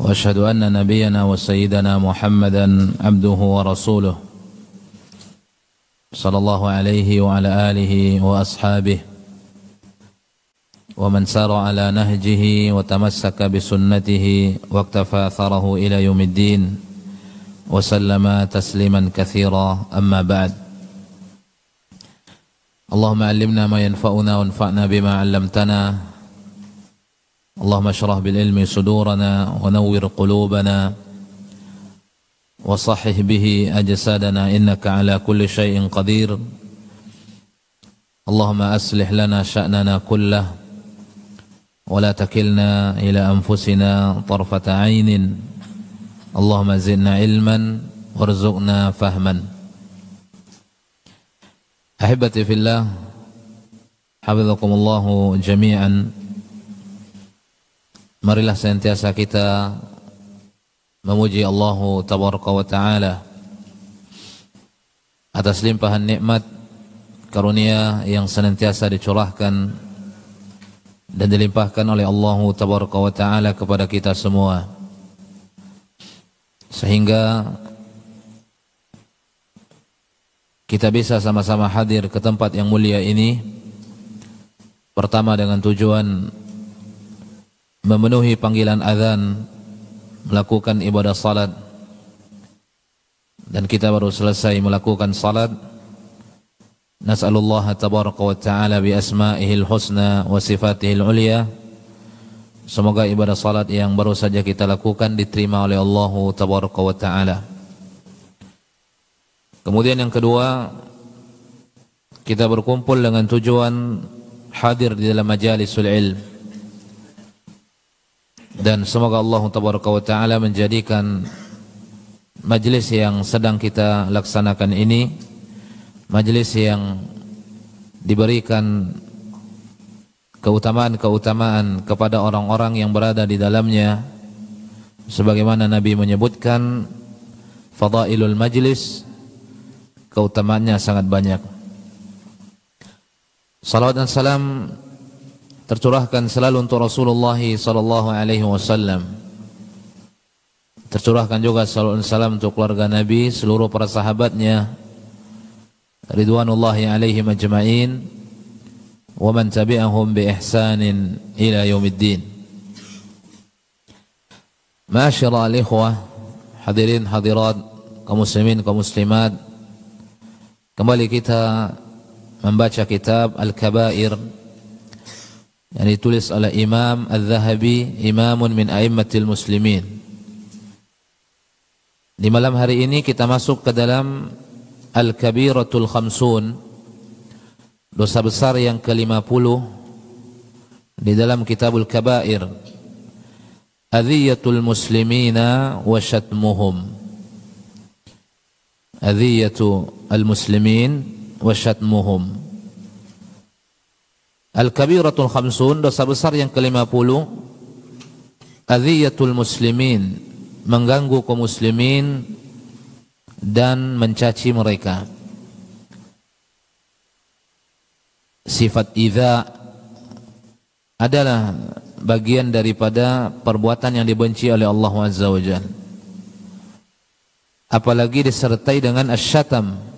وأشهد أن نبينا وسيدنا محمدا عبده ورسوله صلى الله عليه وعلى آله وأصحابه ومن سار على نهجه وتمسك بسنته واقتفى أثره إلى يوم الدين وسلم تسليما كثيرا. أما بعد، اللهم علمنا ما ينفعنا وانفعنا بما علمتنا. اللهم اشرح بالعلم صدورنا ونور قلوبنا وصحح به أجسادنا إنك على كل شيء قدير. اللهم أصلح لنا شأننا كله ولا تكلنا إلى أنفسنا طرفة عين. اللهم زدنا علما وارزقنا فهما. أحبتي في الله، حفظكم الله جميعا. Marilah senantiasa kita memuji Allah Tabaraka wa Ta'ala atas limpahan nikmat karunia yang senantiasa dicurahkan dan dilimpahkan oleh Allah Tabaraka wa Ta'ala kepada kita semua, sehingga kita bisa sama-sama hadir ke tempat yang mulia ini. Pertama dengan tujuan memenuhi panggilan azan, melakukan ibadah salat, dan kita baru selesai melakukan salat. Nas'alullah tabaraka wa ta'ala bi asma'ihil husna wa sifatihil ulia, semoga ibadah salat yang baru saja kita lakukan diterima oleh Allah tabaraka wa ta'ala. Kemudian yang kedua, kita berkumpul dengan tujuan hadir di dalam majalisul ilm, dan semoga Allah Tabaraka wa Ta'ala menjadikan majlis yang sedang kita laksanakan ini majlis yang diberikan keutamaan-keutamaan kepada orang-orang yang berada di dalamnya, sebagaimana Nabi menyebutkan fadailul majlis, keutamaannya sangat banyak. Salawat dan salam tercurahkan selalu untuk Rasulullah sallallahu alaihi wasallam. Tercurahkan juga salawat dan salam untuk keluarga Nabi, seluruh para sahabatnya ridwanullahi alaihim ajma'in wa man tabi'ahum bi ihsanin ila yaumiddin. Ma'asyiral ikhwah, hadirin hadirat, kaum muslimin kaum muslimat, kembali kita membaca kitab Al-Kabair yang ditulis oleh Imam Al-Zahabi, imamun min a'immatil muslimin. Di malam hari ini kita masuk ke dalam Al-Kabiratul Khamsun, dosa besar yang ke-50 di dalam kitabul Kabair, adhiyatul muslimina wa syatmuhum. Adhiyatu al-muslimin wa syatmuhum. Al-Kabiratul Khamsun, dosa besar yang ke-50, adhiyatul muslimin, mengganggu kaum muslimin dan mencaci mereka. Sifat idza adalah bagian daripada perbuatan yang dibenci oleh Allah Azza wa Jalla, apalagi disertai dengan asyatam,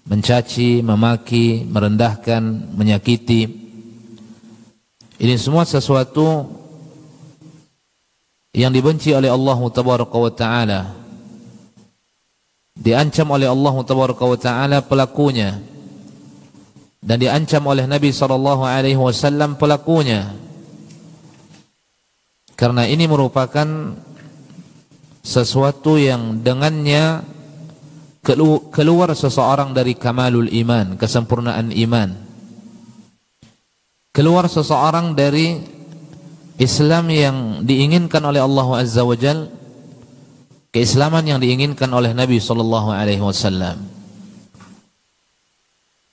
mencaci, memaki, merendahkan, menyakiti. Ini semua sesuatu yang dibenci oleh Allah Tabaraka wa Ta'ala, diancam oleh Allah Tabaraka wa Ta'ala pelakunya, dan diancam oleh Nabi sallallahu alaihi wasallam pelakunya, karena ini merupakan sesuatu yang dengannya keluar seseorang dari kamalul iman, kesempurnaan iman, keluar seseorang dari Islam yang diinginkan oleh Allah Azza wa Jal, keislaman yang diinginkan oleh Nabi sallallahu alaihi wasallam.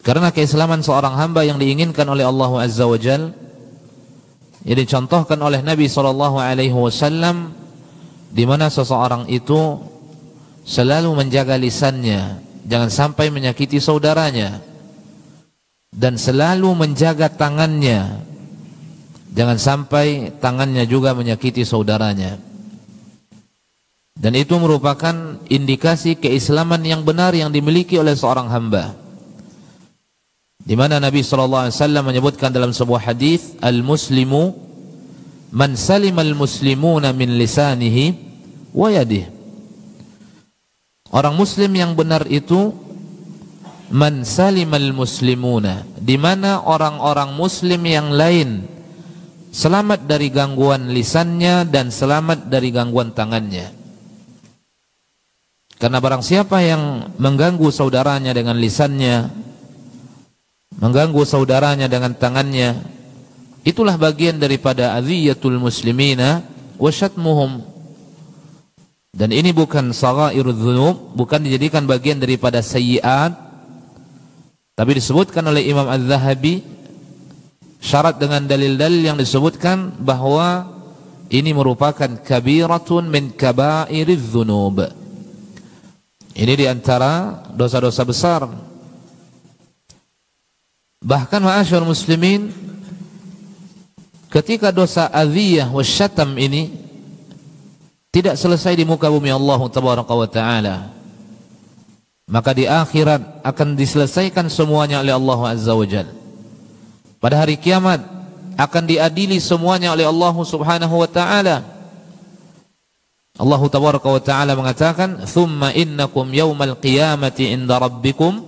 Karena keislaman seorang hamba yang diinginkan oleh Allah Azza wa Jal, yang dicontohkan oleh Nabi sallallahu alaihi wasallam, di mana seseorang itu selalu menjaga lisannya, jangan sampai menyakiti saudaranya, dan selalu menjaga tangannya, jangan sampai tangannya juga menyakiti saudaranya. Dan itu merupakan indikasi keislaman yang benar yang dimiliki oleh seorang hamba, di mana Nabi SAW menyebutkan dalam sebuah hadis, al-muslimu man salimal muslimuna min lisanihi wa yadihi. Orang muslim yang benar itu man salimal muslimuna, di mana orang-orang muslim yang lain selamat dari gangguan lisannya dan selamat dari gangguan tangannya. Karena barang siapa yang mengganggu saudaranya dengan lisannya, mengganggu saudaranya dengan tangannya, itulah bagian daripada adhiyatul muslimina wa syatmuhum. Dan ini bukan saghairudz dzunub, bukan dijadikan bagian daripada sayyi'at, tapi disebutkan oleh Imam Az-Zahabi syarat dengan dalil-dalil yang disebutkan bahwa ini merupakan kabiratun min kabairidz dzunub. Ini diantara dosa-dosa besar. Bahkan ma'asyar muslimin, ketika dosa adhiyah wa syatam ini tidak selesai di muka bumi Allah tabaraka wa ta'ala, maka di akhirat akan diselesaikan semuanya oleh Allah azza wa jalla. Pada hari kiamat akan diadili semuanya oleh Allah subhanahu wa ta'ala. Allah tabaraka wa ta'ala mengatakan, thumma innakum yawmal qiyamati inda rabbikum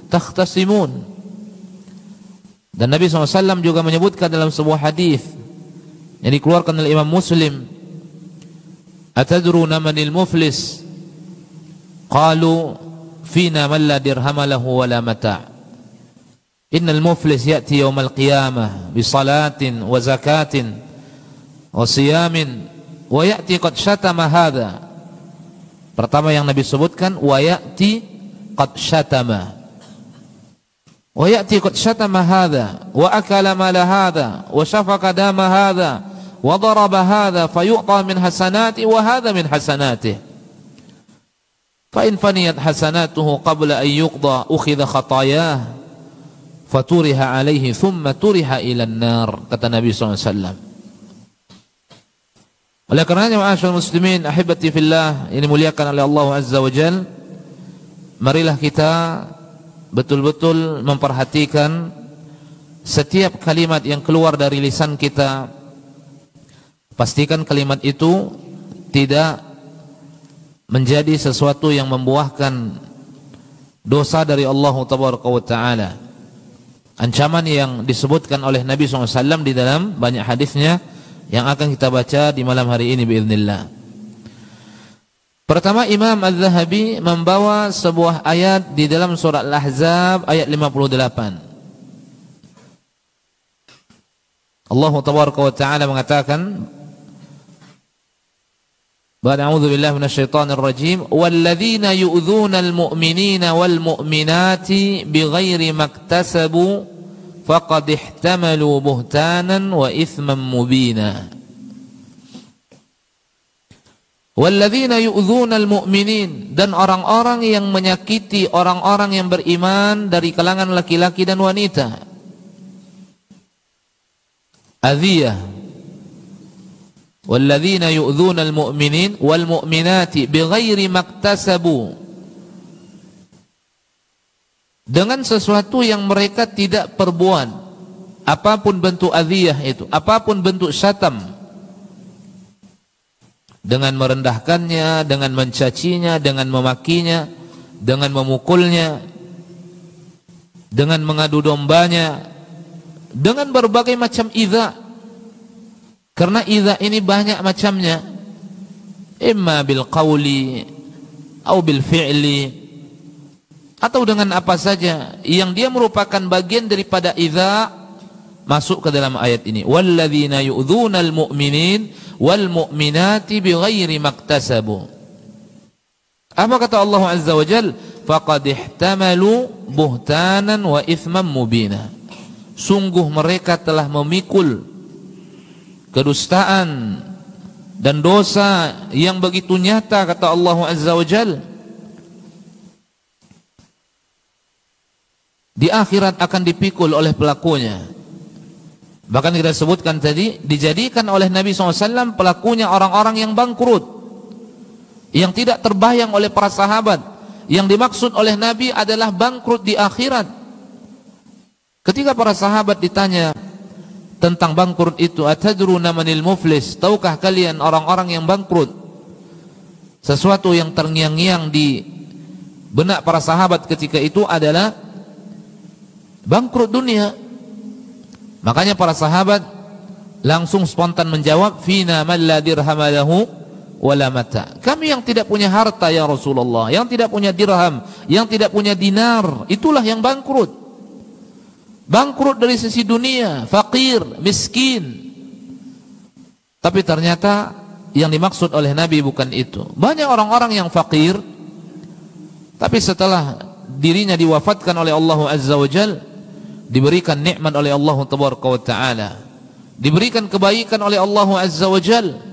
takhtasimun. Dan Nabi SAW juga menyebutkan dalam sebuah hadis yang dikeluarkan oleh Imam Muslim, atadruna manil muflis? Qalu fina man la dirham lahu wa la mata'. Innal muflis ya'ti yawmal qiyamah bi salatin wa zakatin wa siyamin wa ya'ti qad syatama hadha. Pertama yang Nabi sebutkan, wa ya'ti qad syatama, wa ya'ti qad syatama hadha wa akala mala hadha wa syafaka dama hadha wa daraba hadha fayu'ta min hasanati wa hadha min hasanatih, fa in faniyat hasanatuhu qabla an yuqda ukhidha khatayah faturiha alaihi thumma turiha ila an-nar, kata Nabi SAW. Oleh karenanya ma'asyarul muslimin ahibati fillah, ini muliakan oleh Allah azza wa jalla, marilah kita betul-betul memperhatikan setiap kalimat yang keluar dari lisan kita. Pastikan kalimat itu tidak menjadi sesuatu yang membuahkan dosa dari Allah tabaraka wa ta'ala. Ancaman yang disebutkan oleh Nabi SAW di dalam banyak hadisnya yang akan kita baca di malam hari ini biiznillah. Pertama, Imam Az-Zahabi membawa sebuah ayat di dalam surah Al-Ahzab ayat 58. Allah tabaraka wa ta'ala mengatakan, A'udzu billahi minasyaitonir rajim, walladzina yu'dzunal mu'minina wal mu'minati bighairi maktasabu faqad ihtamalu buhtanan wa ithman mubina. Walladzina yu'dzunal mu'minin, dan orang-orang yang menyakiti orang-orang yang beriman dari kalangan laki-laki dan wanita. Adhiyah. Walladzina yu'dzunal mu'minin wal mu'minati bighairi maktasabu, dengan sesuatu yang mereka tidak perbuat, apapun bentuk adhiyah itu, apapun bentuk syatam, dengan merendahkannya, dengan mencacinya, dengan memakinya, dengan memukulnya, dengan mengadu dombanya, dengan berbagai macam idza. Karena idza ini banyak macamnya, imma bil qawli atau bil fi'li, atau dengan apa saja yang dia merupakan bagian daripada idza, masuk ke dalam ayat ini. Walladzina yu'dzunal mu'minin wal mu'minati bighairi maktasabu. Apa kata Allah azza wa jalla? Faqad ihtamalu buhtanan wa ithman mubina. Sungguh mereka telah memikul kedustaan dan dosa yang begitu nyata, kata Allah azza wa jalla. di akhirat akan dipikul oleh pelakunya. Bahkan kita sebutkan tadi, dijadikan oleh Nabi SAW pelakunya orang-orang yang bangkrut, yang tidak terbayang oleh para sahabat. Yang dimaksud oleh Nabi adalah bangkrut di akhirat. Ketika para sahabat ditanya tentang bangkrut itu, atadruna manil muflis, tahukah kalian orang-orang yang bangkrut? Sesuatu yang terngiang-ngiang di benak para sahabat ketika itu adalah bangkrut dunia. Makanya para sahabat langsung spontan menjawab, fina man la dirham lahu wala mata. Kami yang tidak punya harta ya Rasulullah, yang tidak punya dirham, yang tidak punya dinar, itulah yang bangkrut. Bangkrut dari sisi dunia, fakir, miskin. Tapi ternyata yang dimaksud oleh Nabi bukan itu. Banyak orang-orang yang fakir, tapi setelah dirinya diwafatkan oleh Allah Azza wa Jal, diberikan nikmat oleh Allah Tabaraka wa Ta'ala, diberikan kebaikan oleh Allah Azza wa Jal.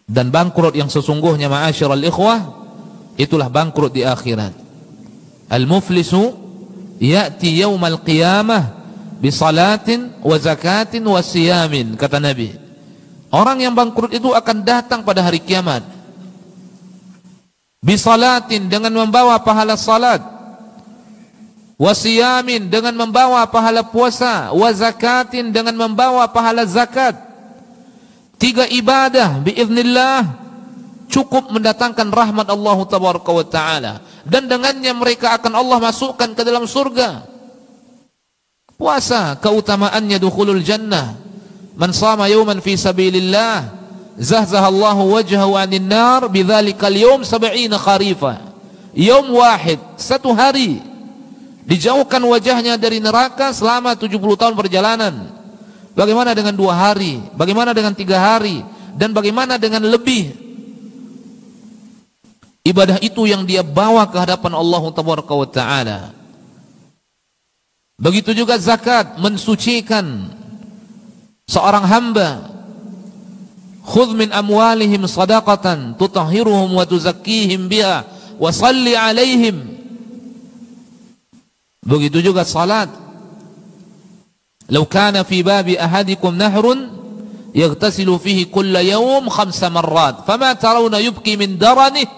Dan bangkrut yang sesungguhnya, ma'asyiral ikhwah, itulah bangkrut di akhirat. Al-muflisu ya'ti yaumal qiyamah bisalatin wa zakatin wa siyamin, kata Nabi. Orang yang bangkrut itu akan datang pada hari kiamat bisalatin, dengan membawa pahala salat, wasiyamin, dengan membawa pahala puasa, wa zakatin, dengan membawa pahala zakat. 3 ibadah biiznillah cukup mendatangkan rahmat Allah Tabaraka wa Ta'ala, dan dengannya mereka akan Allah masukkan ke dalam surga. Puasa keutamaannya dukhulul jannah. Man shama yawman fi sabilillah zahzahallahu wajhahu 'anil nar bidzalikal yawm 70 kharifa. Yaum wahid, satu hari, dijauhkan wajahnya dari neraka selama 70 tahun perjalanan. Bagaimana dengan 2 hari? Bagaimana dengan 3 hari? Dan bagaimana dengan lebih? Ibadah itu yang dia bawa ke hadapan Allah Tabaraka wa Ta'ala. Begitu juga zakat, mensucikan seorang hamba. Khudh min amwalihim sadaqatan tutahhiruhum wa tuzakkihim biha wa salli alaihim. Begitu juga salat. Law kana fi babi ahadikum nahrun yaghtasilu fihi kulla yawm 5 marrat fama tarawna yubqi min daranihi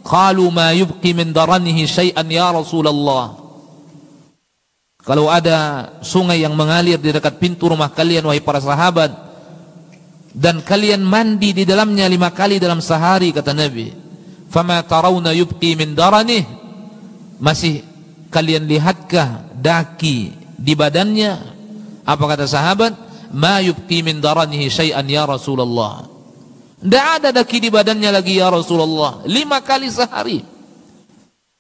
qalu ma yubqi min daranihi syai'an ya Rasulullah. Kalau ada sungai yang mengalir di dekat pintu rumah kalian, wahai para sahabat, dan kalian mandi di dalamnya 5 kali dalam sehari, kata Nabi, fama tarawna yubqi min daranih, masih kalian lihatkah daki di badannya? Apa kata sahabat? Ma yubqi min daranihi syai'an ya Rasulullah. Tidak ada daki di badannya lagi ya Rasulullah. 5 kali sehari.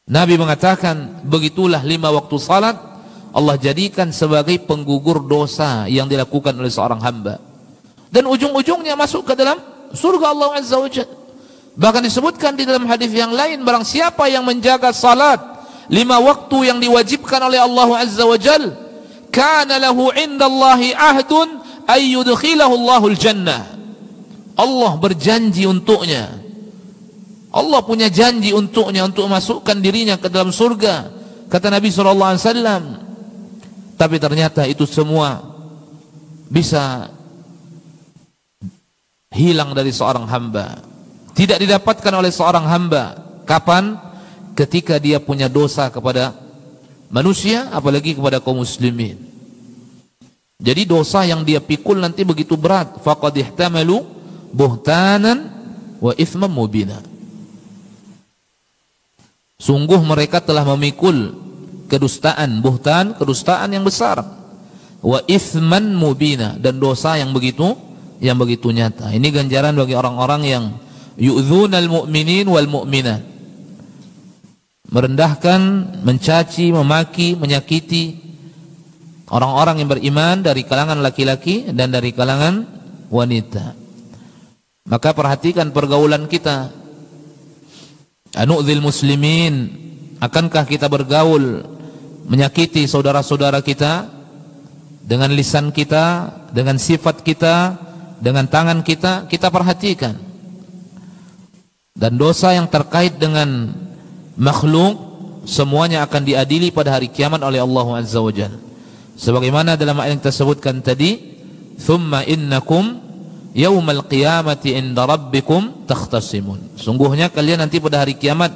Nabi mengatakan, begitulah 5 waktu salat Allah jadikan sebagai penggugur dosa yang dilakukan oleh seorang hamba, dan ujung-ujungnya masuk ke dalam surga Allah Azza wa Jalla. Bahkan disebutkan di dalam hadis yang lain, barang siapa yang menjaga salat 5 waktu yang diwajibkan oleh Allah Azza wa Jalla, kana lahu indallahi ahdun ay yudkhilahu Allahul jannah. Allah berjanji untuknya, Allah punya janji untuknya untuk masukkan dirinya ke dalam surga, kata Nabi SAW. Tapi ternyata itu semua bisa hilang dari seorang hamba, tidak didapatkan oleh seorang hamba. Kapan? Ketika dia punya dosa kepada manusia, apalagi kepada kaum muslimin. Jadi dosa yang dia pikul nanti begitu berat. Faqad ihtamalu buhtanan wa ithman mubina. Sungguh mereka telah memikul kedustaan, buhtan, kedustaan yang besar, wa ithman mubina, dan dosa yang begitu nyata. Ini ganjaran bagi orang-orang yang yu'dzunal mu'minin wal mu'minat, merendahkan, mencaci, memaki, menyakiti orang-orang yang beriman dari kalangan laki-laki dan dari kalangan wanita. Maka perhatikan pergaulan kita. Anu'dzil muslimin, akankah kita bergaul menyakiti saudara-saudara kita dengan lisan kita, dengan sifat kita, dengan tangan kita? Kita perhatikan. Dan dosa yang terkait dengan makhluk semuanya akan diadili pada hari kiamat oleh Allah Azza wa Jalla. Sebagaimana dalam ayat yang kita sebutkan tadi, thumma innakum yaumal qiyamati inda rabbikum takhtasimun. Sungguhnya kalian nanti pada hari kiamat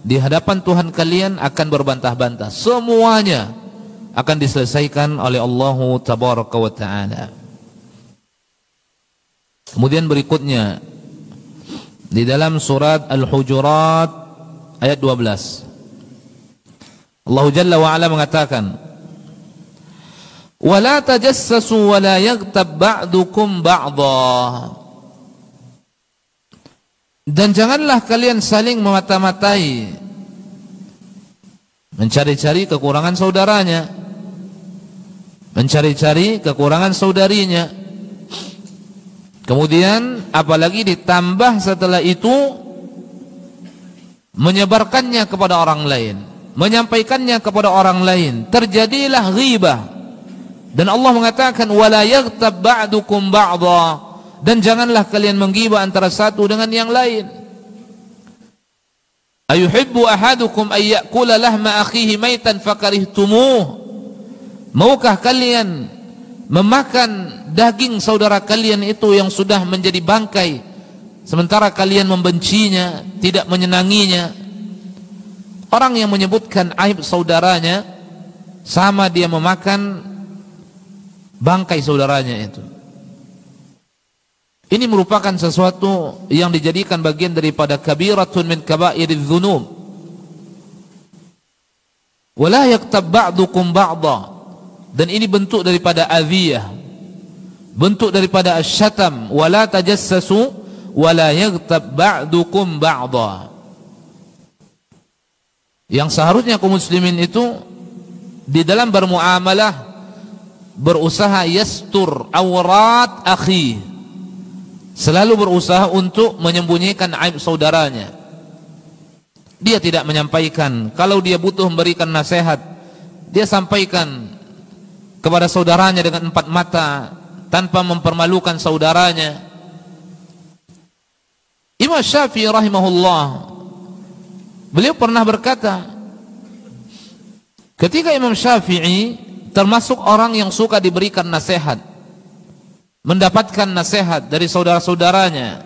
di hadapan Tuhan kalian akan berbantah-bantah. Semuanya akan diselesaikan oleh Allah tabaraka wa taala. Kemudian berikutnya di dalam surat Al-Hujurat ayat 12, Allah Jalla wa Ala mengatakan, "Wala tajassasu wa la yaghtab ba'dukum ba'dha." Dan janganlah kalian saling memata-matai, mencari-cari kekurangan saudaranya, mencari-cari kekurangan saudarinya. Kemudian apalagi ditambah setelah itu menyebarkannya kepada orang lain, menyampaikannya kepada orang lain, terjadilah ghibah. Dan Allah mengatakan wala yaghtab ba'dukum ba'dha, dan janganlah kalian menggibah antara satu dengan yang lain. Ayuhibbu ahadukum ay ya'kula lahma akhihi maitan fakarihtumuh. Maukah kalian memakan daging saudara kalian itu yang sudah menjadi bangkai, sementara kalian membencinya, tidak menyenanginya? Orang yang menyebutkan aib saudaranya sama dia memakan bangkai saudaranya itu. Ini merupakan sesuatu yang dijadikan bagian daripada kabiratun min kabairidz dzunub. Wala yaktab ba'dukum ba'dha, dan ini bentuk daripada adhiyah, bentuk daripada asyatam. Wala tajassasu wala yaghtab ba'dukum ba'dha. Yang seharusnya kaum muslimin itu di dalam bermuamalah berusaha yastur awrat akhi, selalu berusaha untuk menyembunyikan aib saudaranya. Dia tidak menyampaikan. Kalau dia butuh memberikan nasihat, dia sampaikan kepada saudaranya dengan empat mata, tanpa mempermalukan saudaranya. Imam Syafi'i rahimahullah, beliau pernah berkata, ketika Imam Syafi'i termasuk orang yang suka diberikan nasihat, mendapatkan nasihat dari saudara-saudaranya,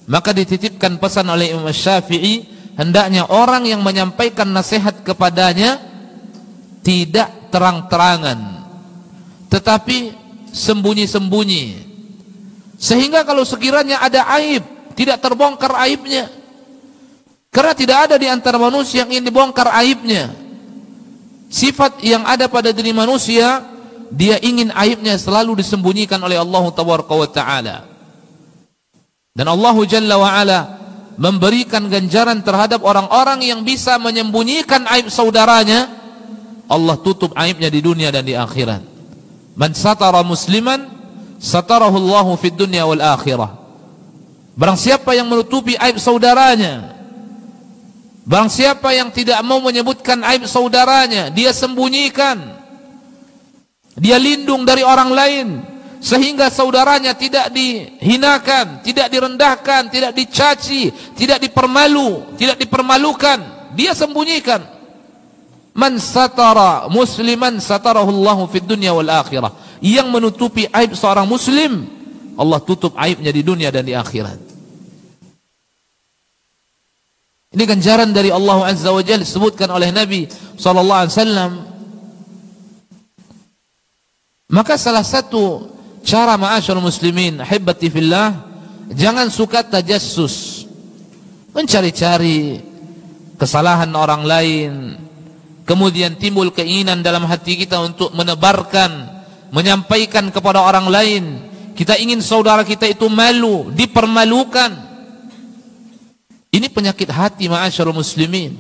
maka dititipkan pesan oleh Imam Syafi'i, hendaknya orang yang menyampaikan nasihat kepadanya tidak terang-terangan, tetapi sembunyi-sembunyi, sehingga kalau sekiranya ada aib, tidak terbongkar aibnya. Karena tidak ada di antara manusia yang ingin dibongkar aibnya. Sifat yang ada pada diri manusia, dia ingin aibnya selalu disembunyikan oleh Allah tabaraka wa taala. Dan Allah Jalla wa Ala memberikan ganjaran terhadap orang-orang yang bisa menyembunyikan aib saudaranya. Allah tutup aibnya di dunia dan di akhirat. Man satara musliman satarahu Allahu fid dunya wal akhirah. Barang siapa yang menutupi aib saudaranya, barang siapa yang tidak mau menyebutkan aib saudaranya, dia sembunyikan, dia lindung dari orang lain, sehingga saudaranya tidak dihinakan, tidak direndahkan, tidak dicaci, tidak dipermalukan, dia sembunyikan. Man satara musliman satarahu Allahu fid dunya wal akhirah. Yang menutupi aib seorang muslim, Allah tutup aibnya di dunia dan di akhirat. Ini ganjaran dari Allah Azza wa Jalla disebutkan oleh Nabi sallallahu alaihi wasallam. Maka salah satu cara ma'asyarul muslimin hibbati fillah, jangan suka tajassus, mencari-cari kesalahan orang lain, kemudian timbul keinginan dalam hati kita untuk menebarkan, menyampaikan kepada orang lain. Kita ingin saudara kita itu malu, dipermalukan. Ini penyakit hati ma'asyarul muslimin.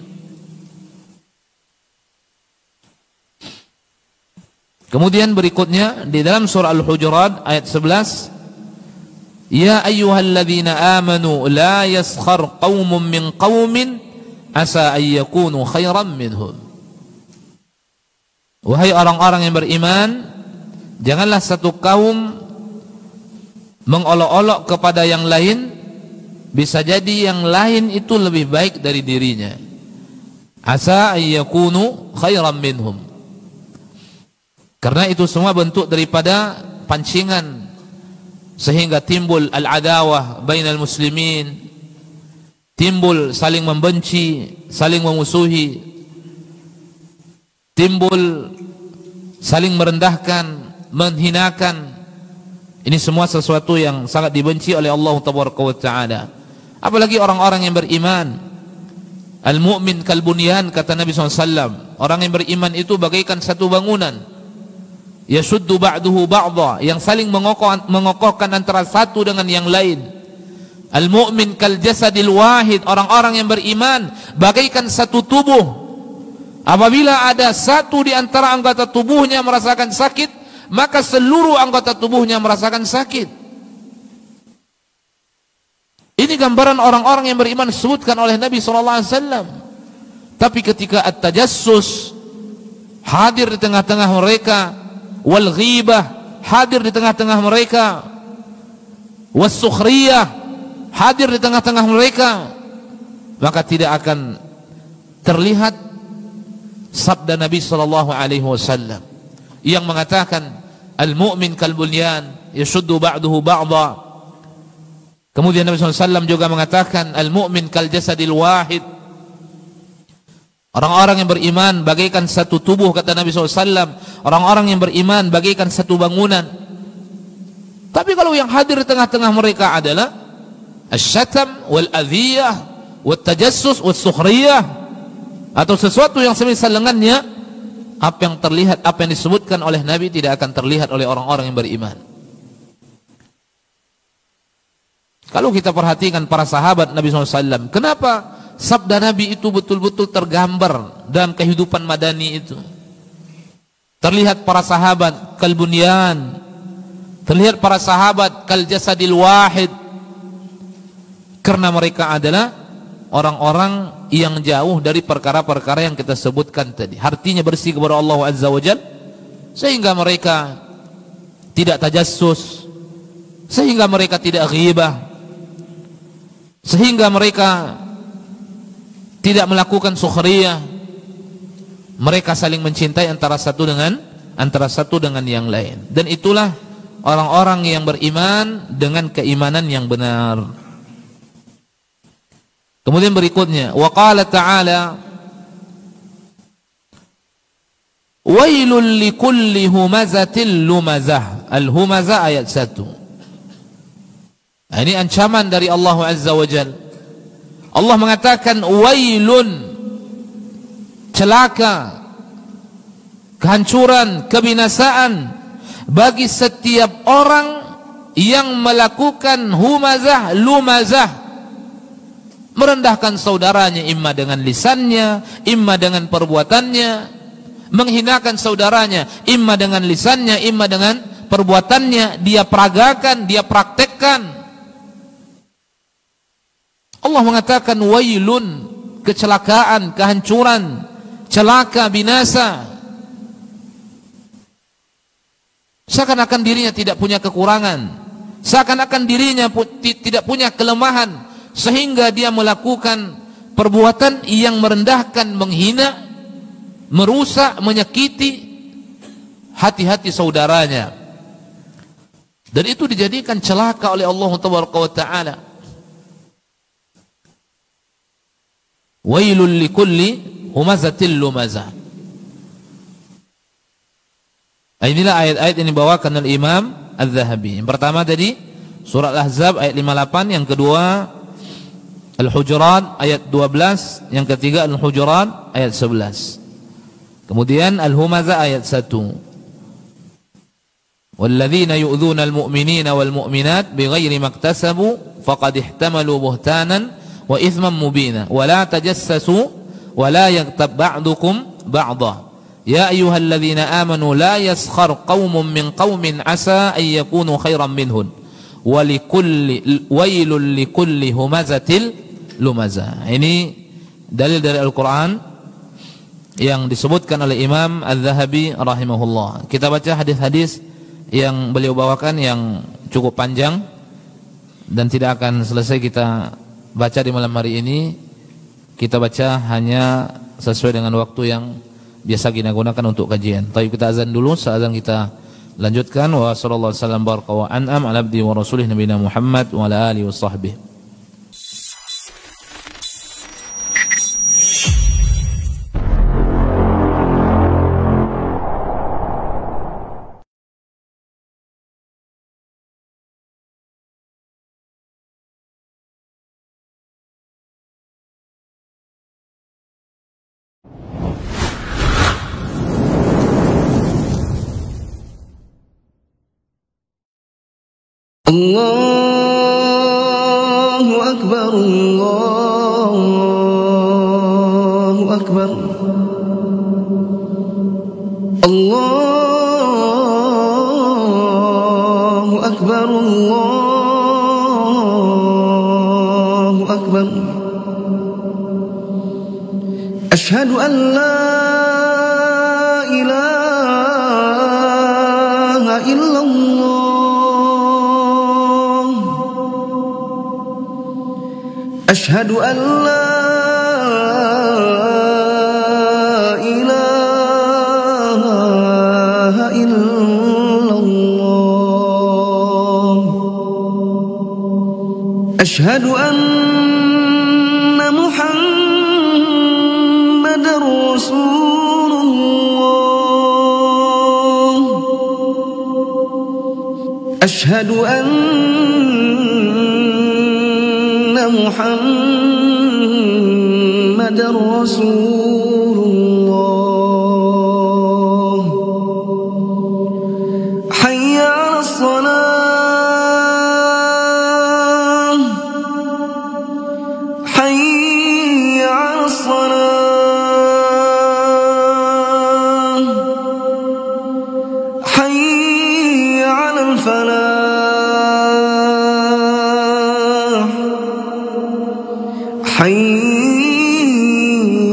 Kemudian berikutnya di dalam surah Al-Hujurat ayat 11, Ya ayyuhalladzina amanu la yaskhar qaumun min qaumin asa ay yakunu khairan minhum. Wahai orang-orang yang beriman, janganlah satu kaum mengolok-olok kepada yang lain, bisa jadi yang lain itu lebih baik dari dirinya. asa ayyakunu khairan minhum. Karena itu semua bentuk daripada pancingan sehingga timbul al-adawah bainal muslimin, timbul saling membenci, saling memusuhi, timbul saling merendahkan, menghinakan. Ini semua sesuatu yang sangat dibenci oleh Allah Taala. Apalagi orang-orang yang beriman. Al-mu'min kal-bunyan, kata Nabi SAW. Orang yang beriman itu bagaikan satu bangunan. Yashuddu ba'duhu ba'dha, yang saling mengokohkan antara satu dengan yang lain. Al-mu'min kal-jasadil wahid, orang-orang yang beriman bagaikan satu tubuh. Apabila ada satu di antara anggota tubuhnya merasakan sakit, maka seluruh anggota tubuhnya merasakan sakit. Ini gambaran orang-orang yang beriman disebutkan oleh Nabi SAW. Tapi ketika at-tajassus hadir di tengah-tengah mereka, wal ghibah hadir di tengah-tengah mereka, was sukhriyah hadir di tengah-tengah mereka, maka tidak akan terlihat sabda Nabi SAW yang mengatakan al-mu'min kal-bunyan yashuddu ba'duhu ba'dha. Kemudian Nabi SAW juga mengatakan al-mu'min kal-jasadil wahid, orang-orang yang beriman bagaikan satu tubuh, kata Nabi SAW. Orang-orang yang beriman bagaikan satu bangunan. Tapi kalau yang hadir di tengah-tengah mereka adalah asy-syatam wal-adhiyah wat-tajassus was-sukhriyah, atau sesuatu yang semisal dengannya, apa yang terlihat, apa yang disebutkan oleh Nabi tidak akan terlihat oleh orang-orang yang beriman. Kalau kita perhatikan para sahabat Nabi SAW, kenapa sabda Nabi itu betul-betul tergambar dalam kehidupan madani itu? Terlihat para sahabat kal-bunyan, terlihat para sahabat kal-jasadil wahid, karena mereka adalah orang-orang yang jauh dari perkara-perkara yang kita sebutkan tadi. Hatinya bersih kepada Allah Azza wa Jalla, sehingga mereka tidak tajassus, sehingga mereka tidak ghibah, sehingga mereka tidak melakukan sukhriyah. Mereka saling mencintai antara satu dengan yang lain. Dan itulah orang-orang yang beriman dengan keimanan yang benar. Kemudian berikutnya, wa qala ta'ala wailul likulli humazatil lumazah. Al-humazah ayat 1. Nah, ini ancaman dari Allah Azza wa Jalla. Allah mengatakan wailun, celaka, kehancuran, kebinasaan bagi setiap orang yang melakukan humazah, lumazah, merendahkan saudaranya imma dengan lisannya, imma dengan perbuatannya, menghinakan saudaranya imma dengan lisannya, imma dengan perbuatannya, dia peragakan, dia praktekkan. Allah mengatakan wailun, kecelakaan, kehancuran, celaka, binasa. Seakan-akan dirinya tidak punya kekurangan, seakan-akan dirinya tidak punya kelemahan, sehingga dia melakukan perbuatan yang merendahkan, menghina, merusak, menyakiti hati-hati saudaranya. Dan itu dijadikan celaka oleh Allah Taala. Wailul likulli humazatil lumazah. Inilah ayat-ayat yang dibawakan oleh Imam Az-Zahabi. Yang pertama tadi surat Al-Ahzab ayat 58, yang kedua Al-Hujurat ayat 12, yang ketiga Al-Hujurat ayat 11. Kemudian Al-Humazah ayat 1. Walladzina yu'dzuna al-mu'minina wal mu'minat bighairi maktasabu faqad ihtamalu buhtanan wa ithman mubina wa la tajassasu wa la yaghtab ba'dukum ba'dha ya ayyuhalladzina amanu la yaskhar qaumun min qaumin asa an yakunu khairan minhum wa likulli wailul likulli humazatil lumazah. Ini dalil dari Al-Qur'an yang disebutkan oleh Imam Az-Zahabi rahimahullah. Kita baca hadis-hadis yang beliau bawakan yang cukup panjang dan tidak akan selesai kita baca di malam hari ini. Kita baca hanya sesuai dengan waktu yang biasa kita gunakan untuk kajian. Tapi kita azan dulu, seazan kita lanjutkan. Wa sallallahu alaihi wasallam baraka wa an'am ala abdi wa rasulih nabiyina Muhammad wa ala alihi wa sahbihi. Allahu Akbar, Allahu Akbar, Allahu Akbar, Allahu Akbar. Asyhadu an la ilaha illallah. أشهد أن لا إله إلا الله. أشهد أن محمدا رسول الله. أشهد أن محمد رسول الله. حي على الصلاة، حي على الصلاة، حي على الفلاح، حي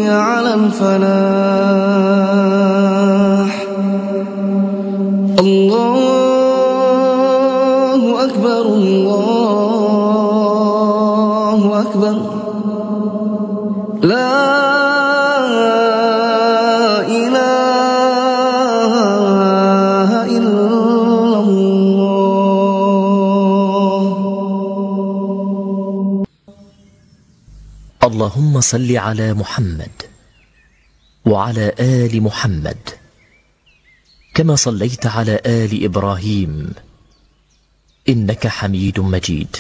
على الفلاح. الله أكبر، الله أكبر. لا إله إلا الله. اللهم صل على محمد وعلى آل محمد كما صليت على آل إبراهيم إنك حميد مجيد.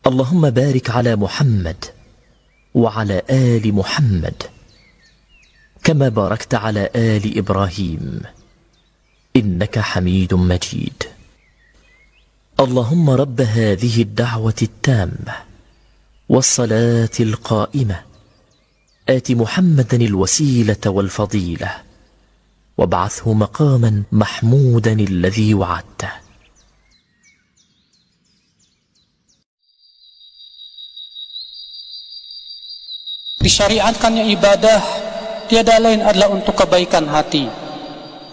اللهم بارك على محمد وعلى آل محمد كما باركت على آل إبراهيم إنك حميد مجيد. اللهم رب هذه الدعوة التامة والصلاة القائمة آت محمدا الوسيلة والفضيلة وابعثه مقاما محمودا الذي وعدته. Disyariatkannya ibadah tiada lain adalah untuk kebaikan hati.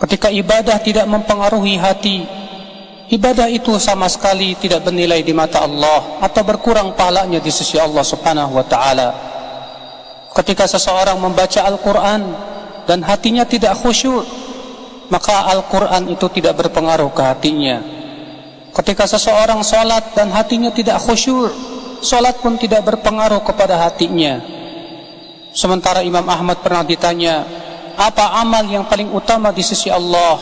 Ketika ibadah tidak mempengaruhi hati, ibadah itu sama sekali tidak bernilai di mata Allah atau berkurang pahalanya di sisi Allah Subhanahu wa taala. Ketika seseorang membaca Al-Qur'an dan hatinya tidak khusyuk, maka Al-Qur'an itu tidak berpengaruh ke hatinya. Ketika seseorang salat dan hatinya tidak khusyuk, salat pun tidak berpengaruh kepada hatinya. Sementara Imam Ahmad pernah ditanya, apa amal yang paling utama di sisi Allah?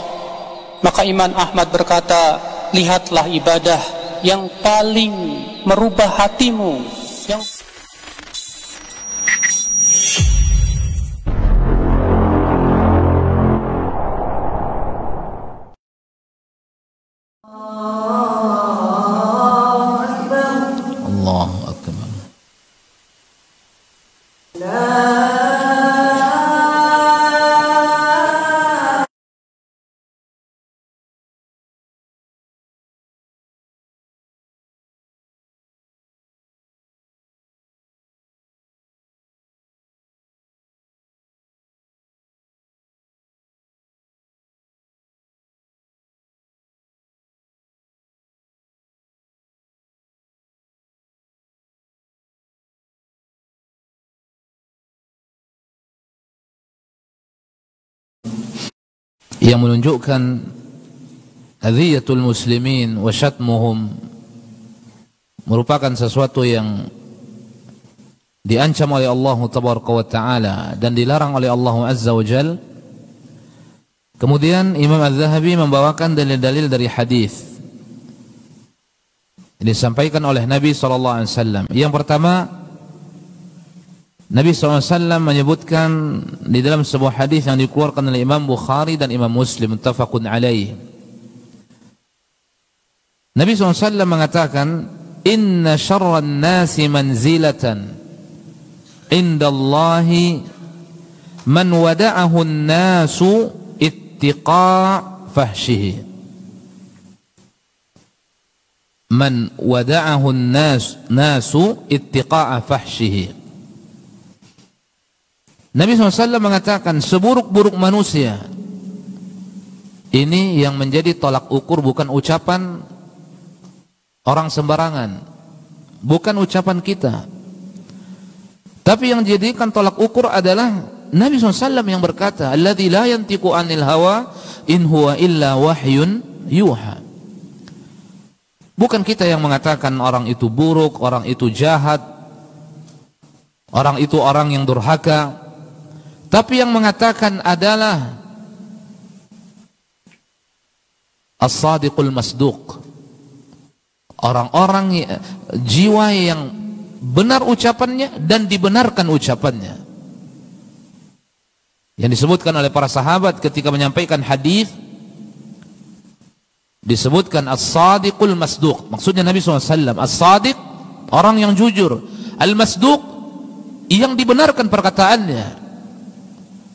Maka Imam Ahmad berkata, lihatlah ibadah yang paling merubah hatimu, yang Allahu akbar. yang menunjukkan adhiyatul muslimin wa syatmuhum merupakan sesuatu yang diancam oleh Allah tabaraka wa taala dan dilarang oleh Allah azza wa jal. Kemudian Imam Az-Zahabi membawakan dalil-dalil dari hadis disampaikan oleh Nabi SAW. Yang pertama, Nabi SAW menyebutkan di dalam sebuah hadis yang dikeluarkan oleh Imam Bukhari dan Imam Muslim, muttafaqun alaih. Nabi SAW mengatakan, inna syarran nasi manzilatan indallahi man wada'ahu an-nasu ittiqa' fahshihi. Man wada'ahu an-nasu ittiqa' fahshihi. Nabi SAW mengatakan seburuk-buruk manusia ini yang menjadi tolak ukur bukan ucapan orang sembarangan, bukan ucapan kita, tapi yang dijadikan tolak ukur adalah Nabi SAW yang berkata, alladzi la yantiqu anil hawa in huwa illa wahyun yuha. Bukan kita yang mengatakan orang itu buruk, orang itu jahat, orang itu orang yang durhaka, tapi yang mengatakan adalah as-sadiqul masduq, orang-orang jiwa yang benar ucapannya dan dibenarkan ucapannya. Yang disebutkan oleh para sahabat ketika menyampaikan hadis, disebutkan as-sadiqul masduq. Maksudnya Nabi SAW, as-sadiq orang yang jujur, al-masduq yang dibenarkan perkataannya.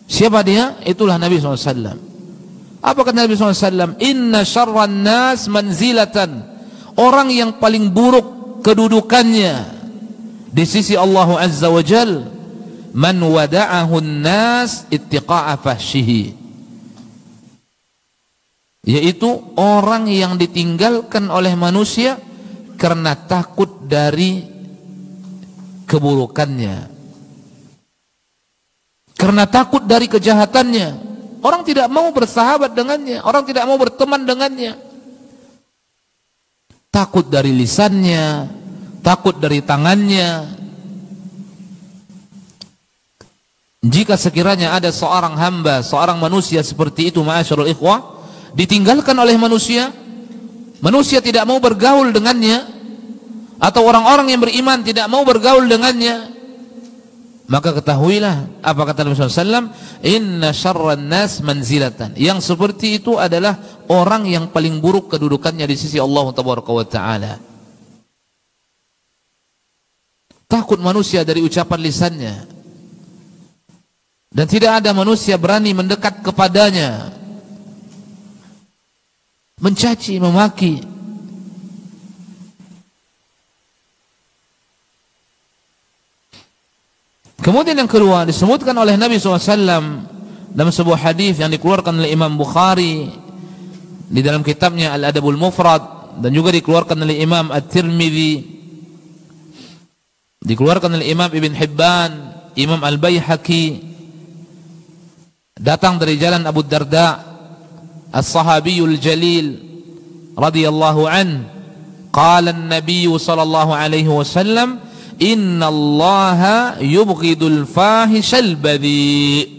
Siapa dia? Itulah Nabi SAW. Apa kata Nabi SAW? Inna syarran nas manzilatan, orang yang paling buruk kedudukannya di sisi Allah Azza wa Jal, man wada'ahu nas ittiqa'a fahshihi, yaitu orang yang ditinggalkan oleh manusia karena takut dari keburukannya, karena takut dari kejahatannya. Orang tidak mau bersahabat dengannya, orang tidak mau berteman dengannya, takut dari lisannya, takut dari tangannya. Jika sekiranya ada seorang hamba, seorang manusia seperti itu, ma'asyarul ikhwah, ditinggalkan oleh manusia, manusia tidak mau bergaul dengannya, atau orang-orang yang beriman tidak mau bergaul dengannya, maka ketahuilah apa kata Nabi SAW, inna syarran nas manzilatan, yang seperti itu adalah orang yang paling buruk kedudukannya di sisi Allah tabaraka wa ta'ala. Takut manusia dari ucapan lisannya, dan tidak ada manusia berani mendekat kepadanya, mencaci, memaki. Kemudian yang kedua disebutkan oleh Nabi SAW dalam sebuah hadis yang dikeluarkan oleh Imam Bukhari di dalam kitabnya Al-Adabul Mufrad, dan juga dikeluarkan oleh Imam At-Tirmidzi, dikeluarkan oleh Imam Ibn Hibban, Imam Al-Baihaqi, datang dari jalan Abu Darda As-Sahabiyul Jalil radhiyallahu an, qala an-nabiy sallallahu alaihi wasallam, innallaha yubghidul fahishal badhi.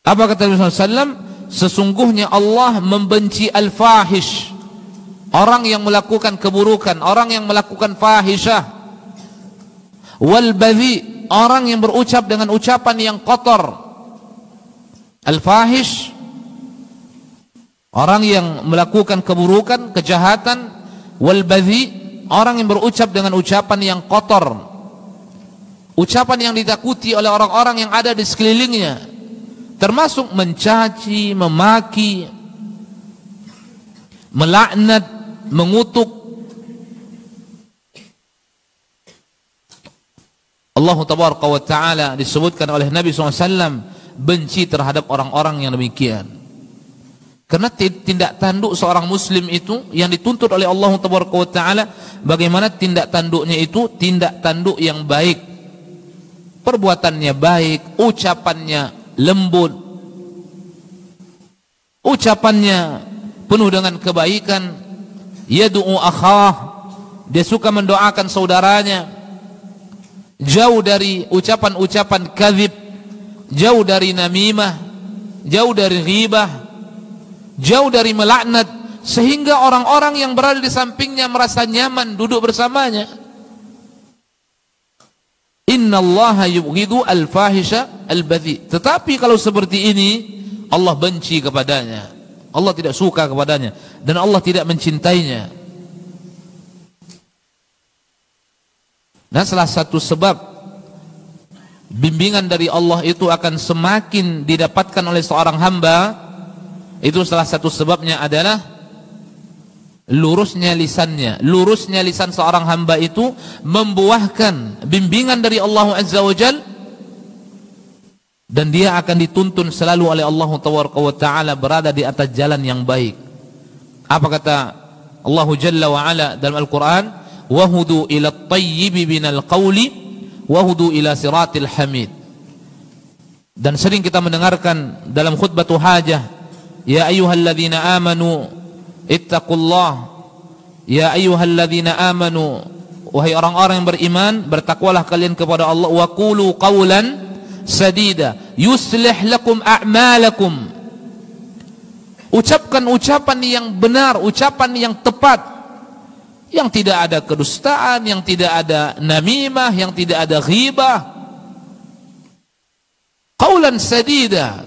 Apa kata Nabi SAW? Sesungguhnya Allah membenci al-fahish, orang yang melakukan keburukan, orang yang melakukan fahishah, wal badhi, orang yang berucap dengan ucapan yang kotor. Al-fahish, orang yang melakukan keburukan, kejahatan. Wal badhi, orang yang berucap dengan ucapan yang kotor, ucapan yang ditakuti oleh orang-orang yang ada di sekelilingnya, termasuk mencaci, memaki, melaknat, mengutuk. Allah tabaraka wa ta'ala disebutkan oleh Nabi SAW benci terhadap orang-orang yang demikian. Karena tindak tanduk seorang muslim itu yang dituntut oleh Allah tabaraka wa ta'ala, bagaimana tindak tanduknya itu tindak tanduk yang baik, perbuatannya baik, ucapannya lembut, ucapannya penuh dengan kebaikan, yad'u akhah, dia suka mendoakan saudaranya, jauh dari ucapan-ucapan kadzib, jauh dari namimah, jauh dari ghibah, jauh dari melaknat, sehingga orang-orang yang berada di sampingnya merasa nyaman duduk bersamanya. Innallaha yubghidu al-fahisha al-badhi. Tetapi kalau seperti ini Allah benci kepadanya, Allah tidak suka kepadanya, dan Allah tidak mencintainya. Dan salah satu sebab bimbingan dari Allah itu akan semakin didapatkan oleh seorang hamba, itu salah satu sebabnya adalah lurusnya lisannya. Lurusnya lisan seorang hamba itu membuahkan bimbingan dari Allah Azza wa Jal, dan dia akan dituntun selalu oleh Allah Ta'ala berada di atas jalan yang baik. Apa kata Allah Jalla wa Ala dalam Al-Quran? Wahudu ila at-tayyibi binal qawli wahudu ila siratil hamid. Dan sering kita mendengarkan dalam khutbah hajah, ya ayyuhalladzina amanu ittaqullah, ya ayyuhalladzina amanu, wahai orang-orang yang beriman, bertakwalah kalian kepada Allah, wa qulu qawlan sadida yuslih lakum a'malakum. Ucapkan ucapan yang benar, ucapan yang tepat, yang tidak ada kedustaan, yang tidak ada namimah, yang tidak ada ghibah. Qawlan sadida,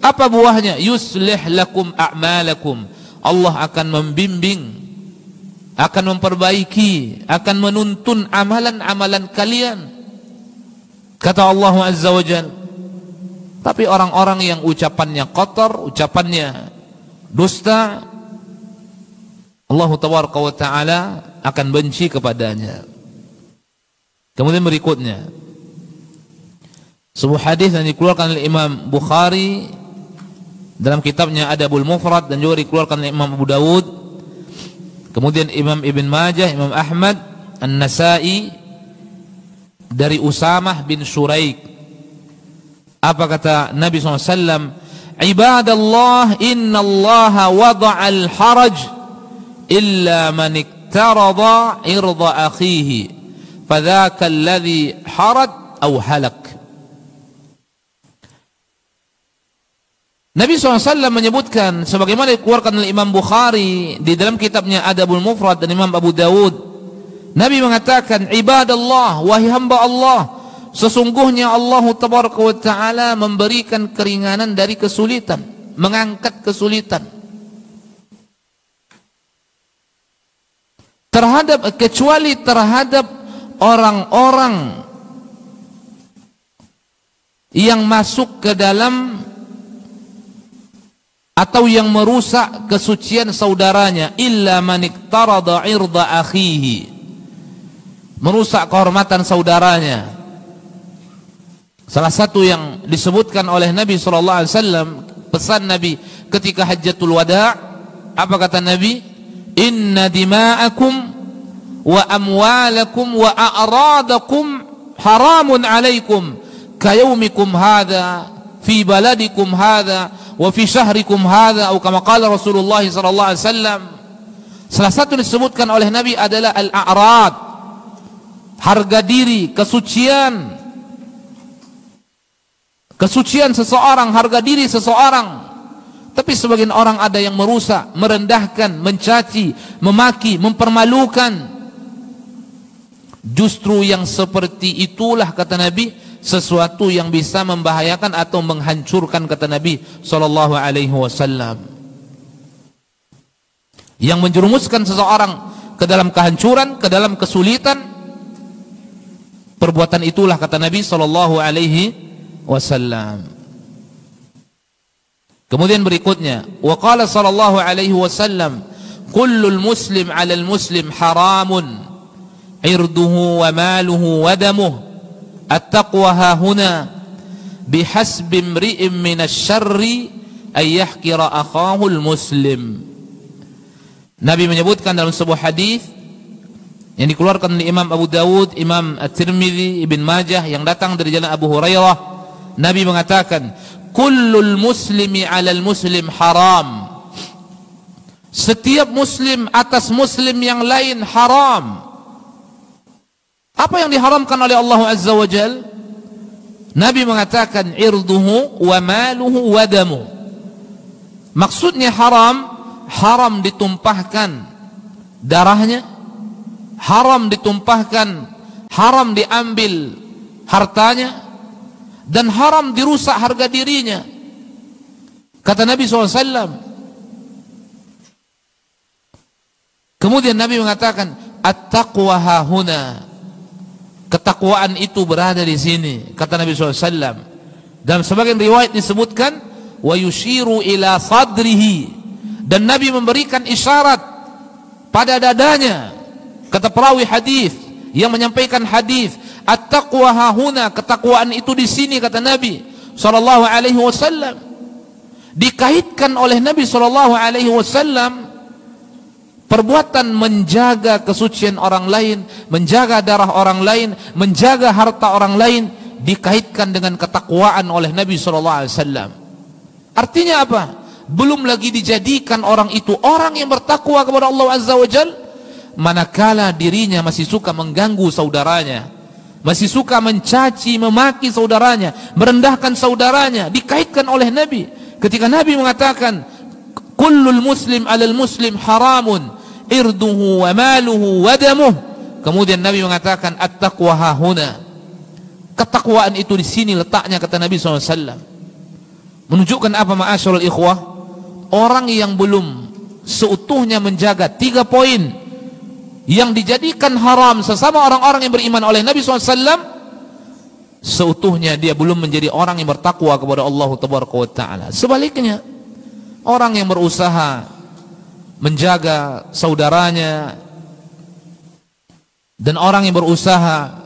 apa buahnya? Yuslih lakum a'malakum, Allah akan membimbing, akan memperbaiki, akan menuntun amalan-amalan kalian, kata Allah Azza wa Jalla. Tapi orang-orang yang ucapannya kotor, ucapannya dusta, Allah Ta'ala akan benci kepadanya. Kemudian berikutnya sebuah hadis yang dikeluarkan oleh Imam Bukhari dalam kitabnya Adabul Mufrad, dan juga dikeluarkan oleh Imam Abu Dawud, kemudian Imam Ibn Majah, Imam Ahmad, An-Nasai, dari Usamah bin Shuraik. Apa kata Nabi SAW? Ibadallah, innallaha wada'al haraj illa man iktarada irda akhihi fadhaka alladhi harad aw halak. Nabi SAW menyebutkan sebagaimana dikeluarkan oleh Imam Bukhari di dalam kitabnya Adabul Mufrad dan Imam Abu Dawud. Nabi mengatakan, ibadallah, wahai hamba Allah, sesungguhnya Allah Ta'ala memberikan keringanan dari kesulitan, mengangkat kesulitan terhadap, kecuali terhadap orang-orang yang masuk ke dalam atau yang merusak kesucian saudaranya, illa man iktarada irda akhihi, merusak kehormatan saudaranya. Salah satu yang disebutkan oleh Nabi SAW, pesan Nabi ketika Hajjatul Wada', apa kata Nabi? Inna dima'akum wa amwalakum wa a'radakum haramun alaikum kayaumikum hadha fi baladikum hadha wa fi syahrikum hadha, atau kama qala Rasulullah sallallahu alaihi wasallam. Salah satu disebutkan oleh Nabi adalah al-a'rad, harga diri, kesucian. Kesucian seseorang, harga diri seseorang. Tapi sebagian orang ada yang merusak, merendahkan, mencaci, memaki, mempermalukan. Justru yang seperti itulah, kata Nabi, sesuatu yang bisa membahayakan atau menghancurkan, kata Nabi sallallahu alaihi wasallam. Yang menjerumuskan seseorang ke dalam kehancuran, ke dalam kesulitan, perbuatan itulah, kata Nabi sallallahu alaihi wasallam. Kemudian berikutnya, wa qala sallallahu alaihi wasallam, kullul muslim 'alal muslim haramun irduhu wa maluhu wa damuhu at-taqwa hahuna bihasbi imri'in minasyarri ay yahkira akhahul muslim. Nabi menyebutkan dalam sebuah hadis yang dikeluarkan oleh Imam Abu Dawud, Imam At-Tirmidzi, Ibn Majah, yang datang dari jalan Abu Hurairah, Nabi mengatakan, kullul muslimi 'alal muslim haram. Setiap muslim atas muslim yang lain haram. Apa yang diharamkan oleh Allah Azza wa Jal? Nabi mengatakan irduhu wa maluhu wa damu. Maksudnya haram ditumpahkan darahnya, haram ditumpahkan, haram diambil hartanya, dan haram dirusak harga dirinya. Kata Nabi SAW. Kemudian Nabi mengatakan at-taqwa hahuna. Ketakwaan itu berada di sini, kata Nabi SAW. Dalam sebagian riwayat disebutkan wa yushiru ila sadrihi, dan Nabi memberikan isyarat pada dadanya. Kata perawi hadis yang menyampaikan hadis, at-taqwa hahuna, ketakwaan itu di sini, kata Nabi sallallahu alaihi wasallam. Dikaitkan oleh Nabi sallallahu alaihi wasallam perbuatan menjaga kesucian orang lain, menjaga darah orang lain, menjaga harta orang lain, dikaitkan dengan ketakwaan oleh Nabi SAW. Artinya apa? Belum lagi dijadikan orang itu orang yang bertakwa kepada Allah Azza wa Jal, manakala dirinya masih suka mengganggu saudaranya, masih suka mencaci, memaki saudaranya, merendahkan saudaranya. Dikaitkan oleh Nabi ketika Nabi mengatakan kullul muslim 'alal muslim haramun irduhu wa maluhu wa damuh. Kemudian Nabi mengatakan at-taqwa hahuna. Ketakwaan itu di sini letaknya, kata Nabi SAW. Menunjukkan apa, ma'asyiral ikhwah? Orang yang belum seutuhnya menjaga 3 poin yang dijadikan haram sesama orang-orang yang beriman oleh Nabi SAW, seutuhnya dia belum menjadi orang yang bertakwa kepada Allah Tabaraka wa Ta'ala. Sebaliknya, orang yang berusaha menjaga saudaranya dan orang yang berusaha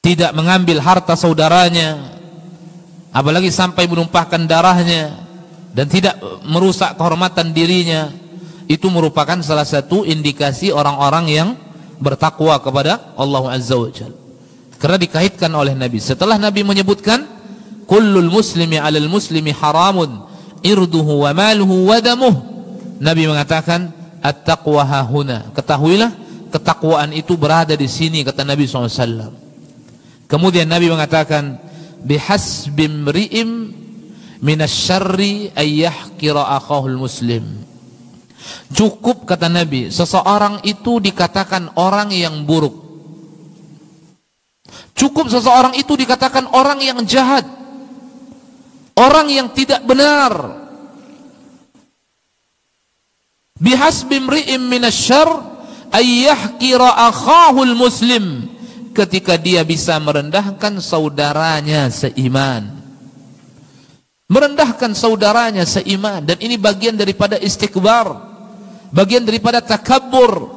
tidak mengambil harta saudaranya, apalagi sampai menumpahkan darahnya dan tidak merusak kehormatan dirinya, itu merupakan salah satu indikasi orang-orang yang bertakwa kepada Allah Azza wa Jalla. Karena dikaitkan oleh Nabi, setelah Nabi menyebutkan kullul muslimi 'alal muslimi haramun irduhu wa maluhu wa damuh, Nabi mengatakan at-taqwa hahuna. Ketahuilah ketakwaan itu berada di sini, kata Nabi SAW. Kemudian Nabi mengatakan bihasbi mri'im minasyarri ay yahqira akhahul muslim. Cukup, kata Nabi, seseorang itu dikatakan orang yang buruk. Cukup seseorang itu dikatakan orang yang jahat, orang yang tidak benar. Bihasbi mri'im minasyarr ay yahqira akhahul muslim, ketika dia bisa merendahkan saudaranya seiman. Merendahkan saudaranya seiman, dan ini bagian daripada istikbar, bagian daripada takabbur.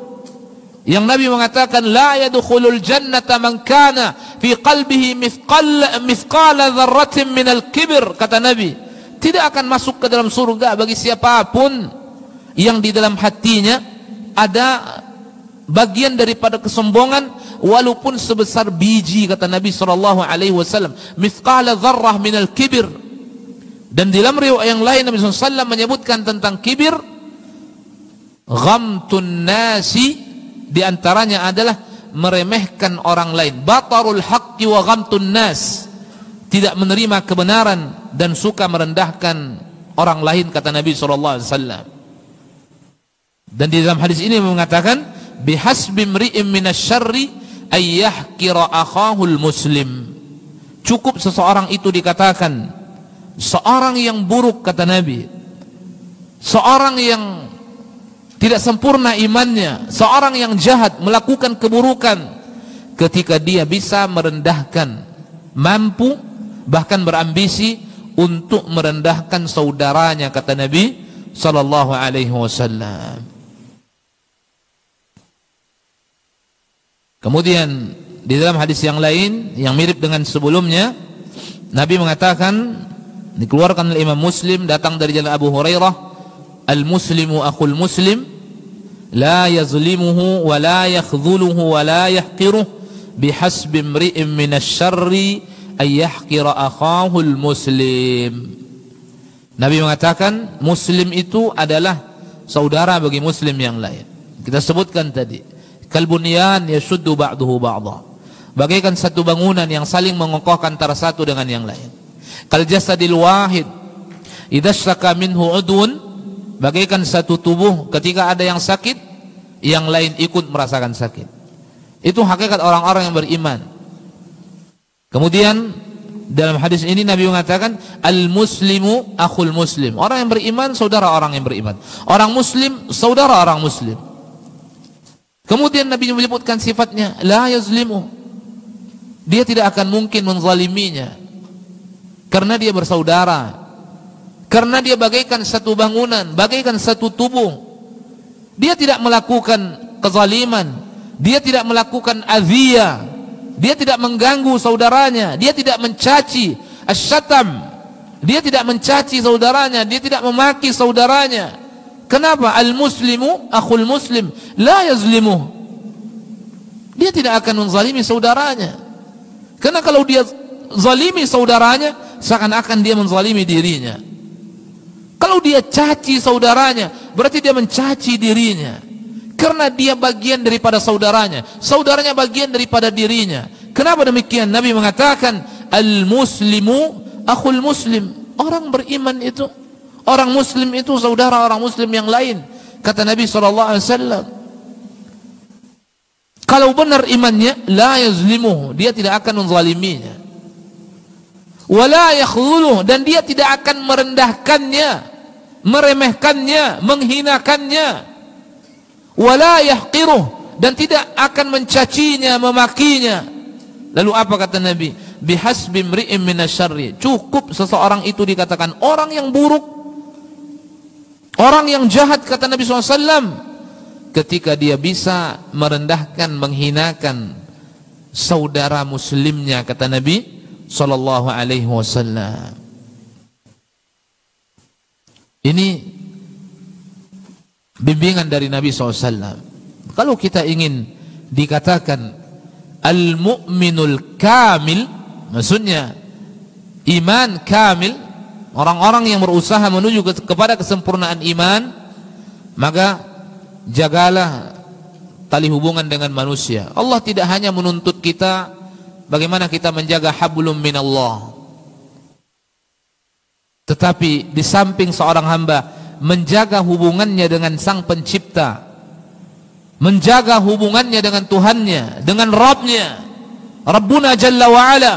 Yang Nabi mengatakan la yadkhulul jannata man kana fi qalbihi mithqala dzarratin minal kibr, kata Nabi, tidak akan masuk ke dalam surga bagi siapapun yang di dalam hatinya ada bagian daripada kesombongan walaupun sebesar biji, kata Nabi SAW, mithqala dzarrah minal kibr. Dan dalam riwayat yang lain Nabi SAW menyebutkan tentang kibir, ghamtun nasi, di antaranya adalah meremehkan orang lain, batarul haqqi wa ghamtun nas, tidak menerima kebenaran dan suka merendahkan orang lain, kata Nabi SAW. Dan di dalam hadis ini mengatakan bihasbi mri'im minasyarri ay yahqira akhahul muslim. Cukup seseorang itu dikatakan seorang yang buruk, kata Nabi, seorang yang tidak sempurna imannya, seorang yang jahat, melakukan keburukan, ketika dia bisa merendahkan, mampu bahkan berambisi untuk merendahkan saudaranya, kata Nabi sallallahu alaihi wasallam. Kemudian di dalam hadis yang lain yang mirip dengan sebelumnya, Nabi mengatakan, dikeluarkan oleh Imam Muslim, datang dari jalan Abu Hurairah, al-muslimu akhul muslim, la yazlimuhu wa la yakhdhuluhu wa la yahqiruh, bihasbi imri'in minasyarri ayyahqira akhahul muslim. Nabi mengatakan muslim itu adalah saudara bagi muslim yang lain. Kita sebutkan tadi, kalbunyan yashuddu ba'duhu ba'dha. Bagaikan satu bangunan yang saling mengokohkan antara satu dengan yang lain. Kal jasadil wahid idza syaka minhu udun, bagaikan satu tubuh ketika ada yang sakit, yang lain ikut merasakan sakit. Itu hakikat orang-orang yang beriman. Kemudian dalam hadis ini Nabi mengatakan al-muslimu akhul muslim. Orang yang beriman saudara orang yang beriman. Orang muslim saudara orang muslim. Kemudian Nabi menyebutkan sifatnya la yazlimu. Dia tidak akan mungkin menzaliminya karena dia bersaudara. Karena dia bagaikan satu bangunan, bagaikan satu tubuh. Dia tidak melakukan kezaliman, dia tidak melakukan aziyah, dia tidak mengganggu saudaranya, dia tidak mencaci asyatam, dia tidak mencaci saudaranya, dia tidak memaki saudaranya. Kenapa? Al-muslimu akhul muslim la yazlimuh. Dia tidak akan menzalimi saudaranya. Karena kalau dia zalimi saudaranya, seakan-akan dia menzalimi dirinya. Kalau dia caci saudaranya, berarti dia mencaci dirinya. Karena dia bagian daripada saudaranya, saudaranya bagian daripada dirinya. Kenapa demikian? Nabi mengatakan al-muslimu akhul muslim. Orang beriman itu, orang muslim itu saudara orang muslim yang lain. Kata Nabi SAW, kalau benar imannya, la yazlimuhu, dia tidak akan menzaliminya. Wala yakhdhuluh, dan dia tidak akan merendahkannya, meremehkannya, menghinakannya. Wala yahqiruh, dan tidak akan mencacinya, memakinya. Lalu apa kata Nabi? Bihasbi imri'in minasyarri, cukup seseorang itu dikatakan orang yang buruk, orang yang jahat, kata Nabi SAW, ketika dia bisa merendahkan, menghinakan saudara muslimnya, kata Nabi sallallahu alaihi wasallam. Ini bimbingan dari Nabi SAW. Kalau kita ingin dikatakan al-mu'minul kamil, maksudnya iman kamil, orang-orang yang berusaha menuju kepada kesempurnaan iman, maka jagalah tali hubungan dengan manusia. Allah tidak hanya menuntut kita bagaimana kita menjaga hablum minallah, tetapi di samping seorang hamba menjaga hubungannya dengan Sang Pencipta, menjaga hubungannya dengan Tuhannya, dengan Rabbnya, Rabbuna Jalla wa'ala,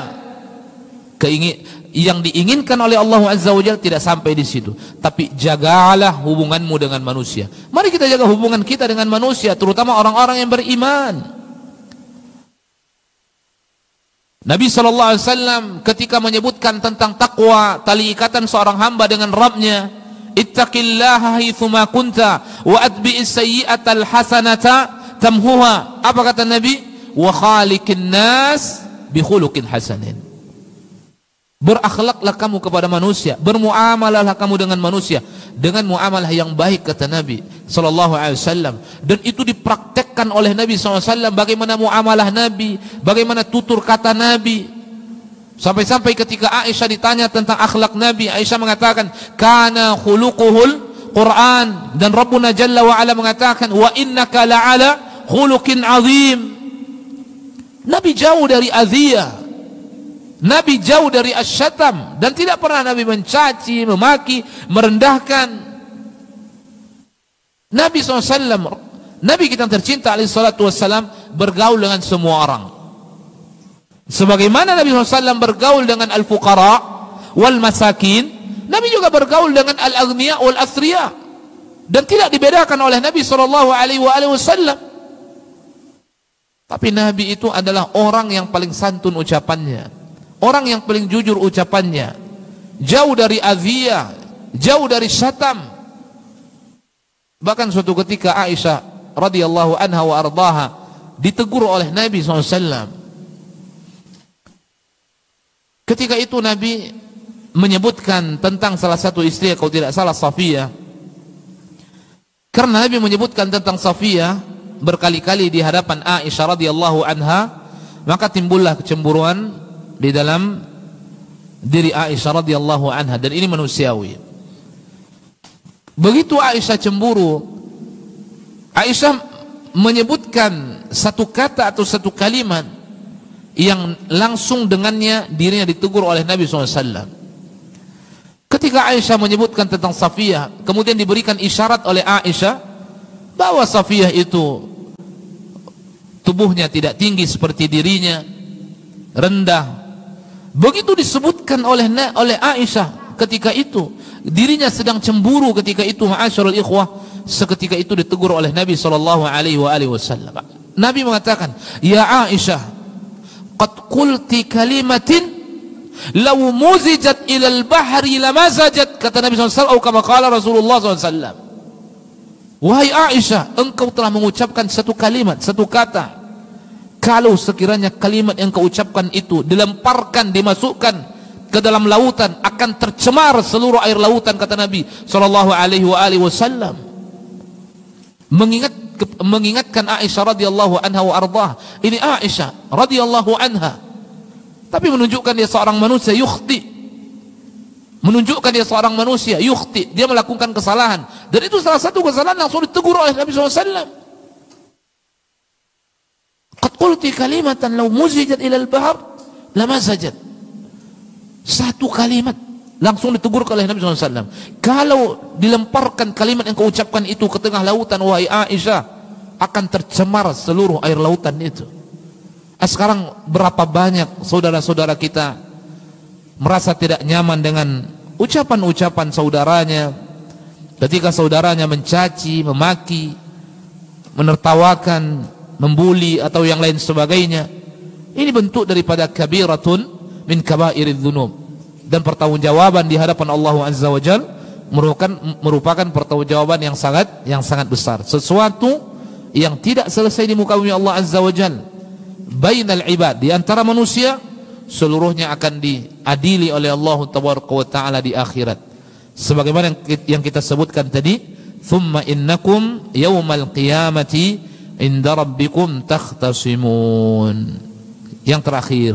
yang diinginkan oleh Allah Azza wa Jalla tidak sampai di situ, tapi jagalah hubunganmu dengan manusia. Mari kita jaga hubungan kita dengan manusia, terutama orang-orang yang beriman. Nabi SAW ketika menyebutkan tentang takwa, tali ikatan seorang hamba dengan Rabbnya, ittaqillaha haitsuma kunta wa atbi'is sayyi'atal hasanata tamhuha. Apa kata Nabi? Wa khaliqin nas bi khuluqin hasanin. Berakhlaklah kamu kepada manusia, bermuamalahlah kamu dengan manusia dengan muamalah yang baik, kata Nabi sallallahu alaihi wasallam. Dan itu dipraktekkan oleh Nabi SAW, bagaimana muamalah Nabi, bagaimana tutur kata Nabi. Sampai-sampai ketika Aisyah ditanya tentang akhlak Nabi, Aisyah mengatakan kana khuluquhul Quran, dan Rabbuna Jalla wa Ala mengatakan wa innaka la'ala khuluqin azim. Nabi jauh dari aziyah, Nabi jauh dari asyatam, dan tidak pernah Nabi mencaci, memaki, merendahkan. Nabi SAW, Nabi kita tercinta alaihi salatu wassalam, bergaul dengan semua orang. Sebagaimana Nabi SAW bergaul dengan al-fuqara wal masakin, Nabi juga bergaul dengan al-aghniya wal athriya, dan tidak dibedakan oleh Nabi SAW. Tapi Nabi itu adalah orang yang paling santun ucapannya, orang yang paling jujur ucapannya, jauh dari aziyah, jauh dari syatam. Bahkan suatu ketika Aisyah radhiyallahu anha wa ardaha ditegur oleh Nabi SAW. Ketika itu Nabi menyebutkan tentang salah satu istri, kalau tidak salah Safiyah. Karena Nabi menyebutkan tentang Safiyah berkali-kali di hadapan Aisyah radhiyallahu anha, maka timbullah kecemburuan di dalam diri Aisyah radhiyallahu anha, dan ini manusiawi. Begitu Aisyah cemburu, Aisyah menyebutkan satu kata atau satu kalimat yang langsung dengannya dirinya ditegur oleh Nabi SAW. Ketika Aisyah menyebutkan tentang Safiyah, kemudian diberikan isyarat oleh Aisyah bahwa Safiyah itu tubuhnya tidak tinggi seperti dirinya, rendah. Begitu disebutkan oleh Aisyah ketika itu, dirinya sedang cemburu ketika itu, ma'asyiral ikhwah, seketika itu ditegur oleh Nabi SAW. Nabi mengatakan, "Ya Aisyah, qad qulti kalimatin law muzijat ilal bahri lamazajat," kata Nabi SAW, atau kama qala Rasulullah SAW. Wahai Aisyah, engkau telah mengucapkan satu kalimat, satu kata, kalau sekiranya kalimat yang kau ucapkan itu dilemparkan, dimasukkan ke dalam lautan, akan tercemar seluruh air lautan, kata Nabi SAW. Mengingatkan Aisyah radhiyallahu anha wa ardhah. Ini Aisyah radhiyallahu anha, tapi menunjukkan dia seorang manusia yukhti, menunjukkan dia seorang manusia yukhti, dia melakukan kesalahan, dan itu salah satu kesalahan langsung ditegur oleh Nabi SAW. Qad qulti kalimatan law muzijat ilal bahr lamazajat. Satu kalimat langsung ditegur oleh Nabi SAW. Kalau dilemparkan kalimat yang kau ucapkan itu ke tengah lautan, wahai Aisyah, akan tercemar seluruh air lautan itu. Sekarang berapa banyak saudara-saudara kita merasa tidak nyaman dengan ucapan-ucapan saudaranya, ketika saudaranya mencaci, memaki, menertawakan, membuli atau yang lain sebagainya. Ini bentuk daripada kabiratun min kabairidz dzunub, dan pertanggungjawaban di hadapan Allah Azza wa Jalla merupakan pertanggungjawaban yang sangat besar, sesuatu yang tidak selesai di muka bumi Allah Azza wa Jalla. Bainal ibad, di antara manusia, seluruhnya akan diadili oleh Allah Tabaraka wa Taala di akhirat. Sebagaimana yang kita sebutkan tadi, thumma innakum yaumal qiyamati inda rabbikum takhtasimun. Yang terakhir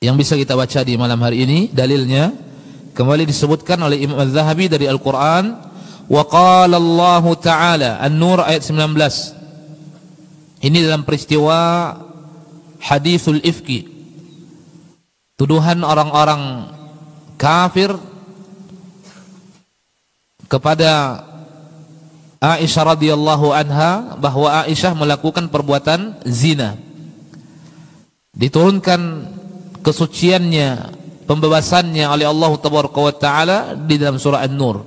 yang bisa kita baca di malam hari ini, dalilnya kembali disebutkan oleh Imam Az-Zahabi dari Al-Quran. Wa qala Allah Ta'ala, An-Nur ayat 19. Ini dalam peristiwa hadithul ifki, tuduhan orang-orang kafir kepada Aisyah radhiyallahu anha bahwa Aisyah melakukan perbuatan zina. Diturunkan kesuciannya, pembebasannya oleh Allah Tabaraka wa Taala di dalam surah An-Nur.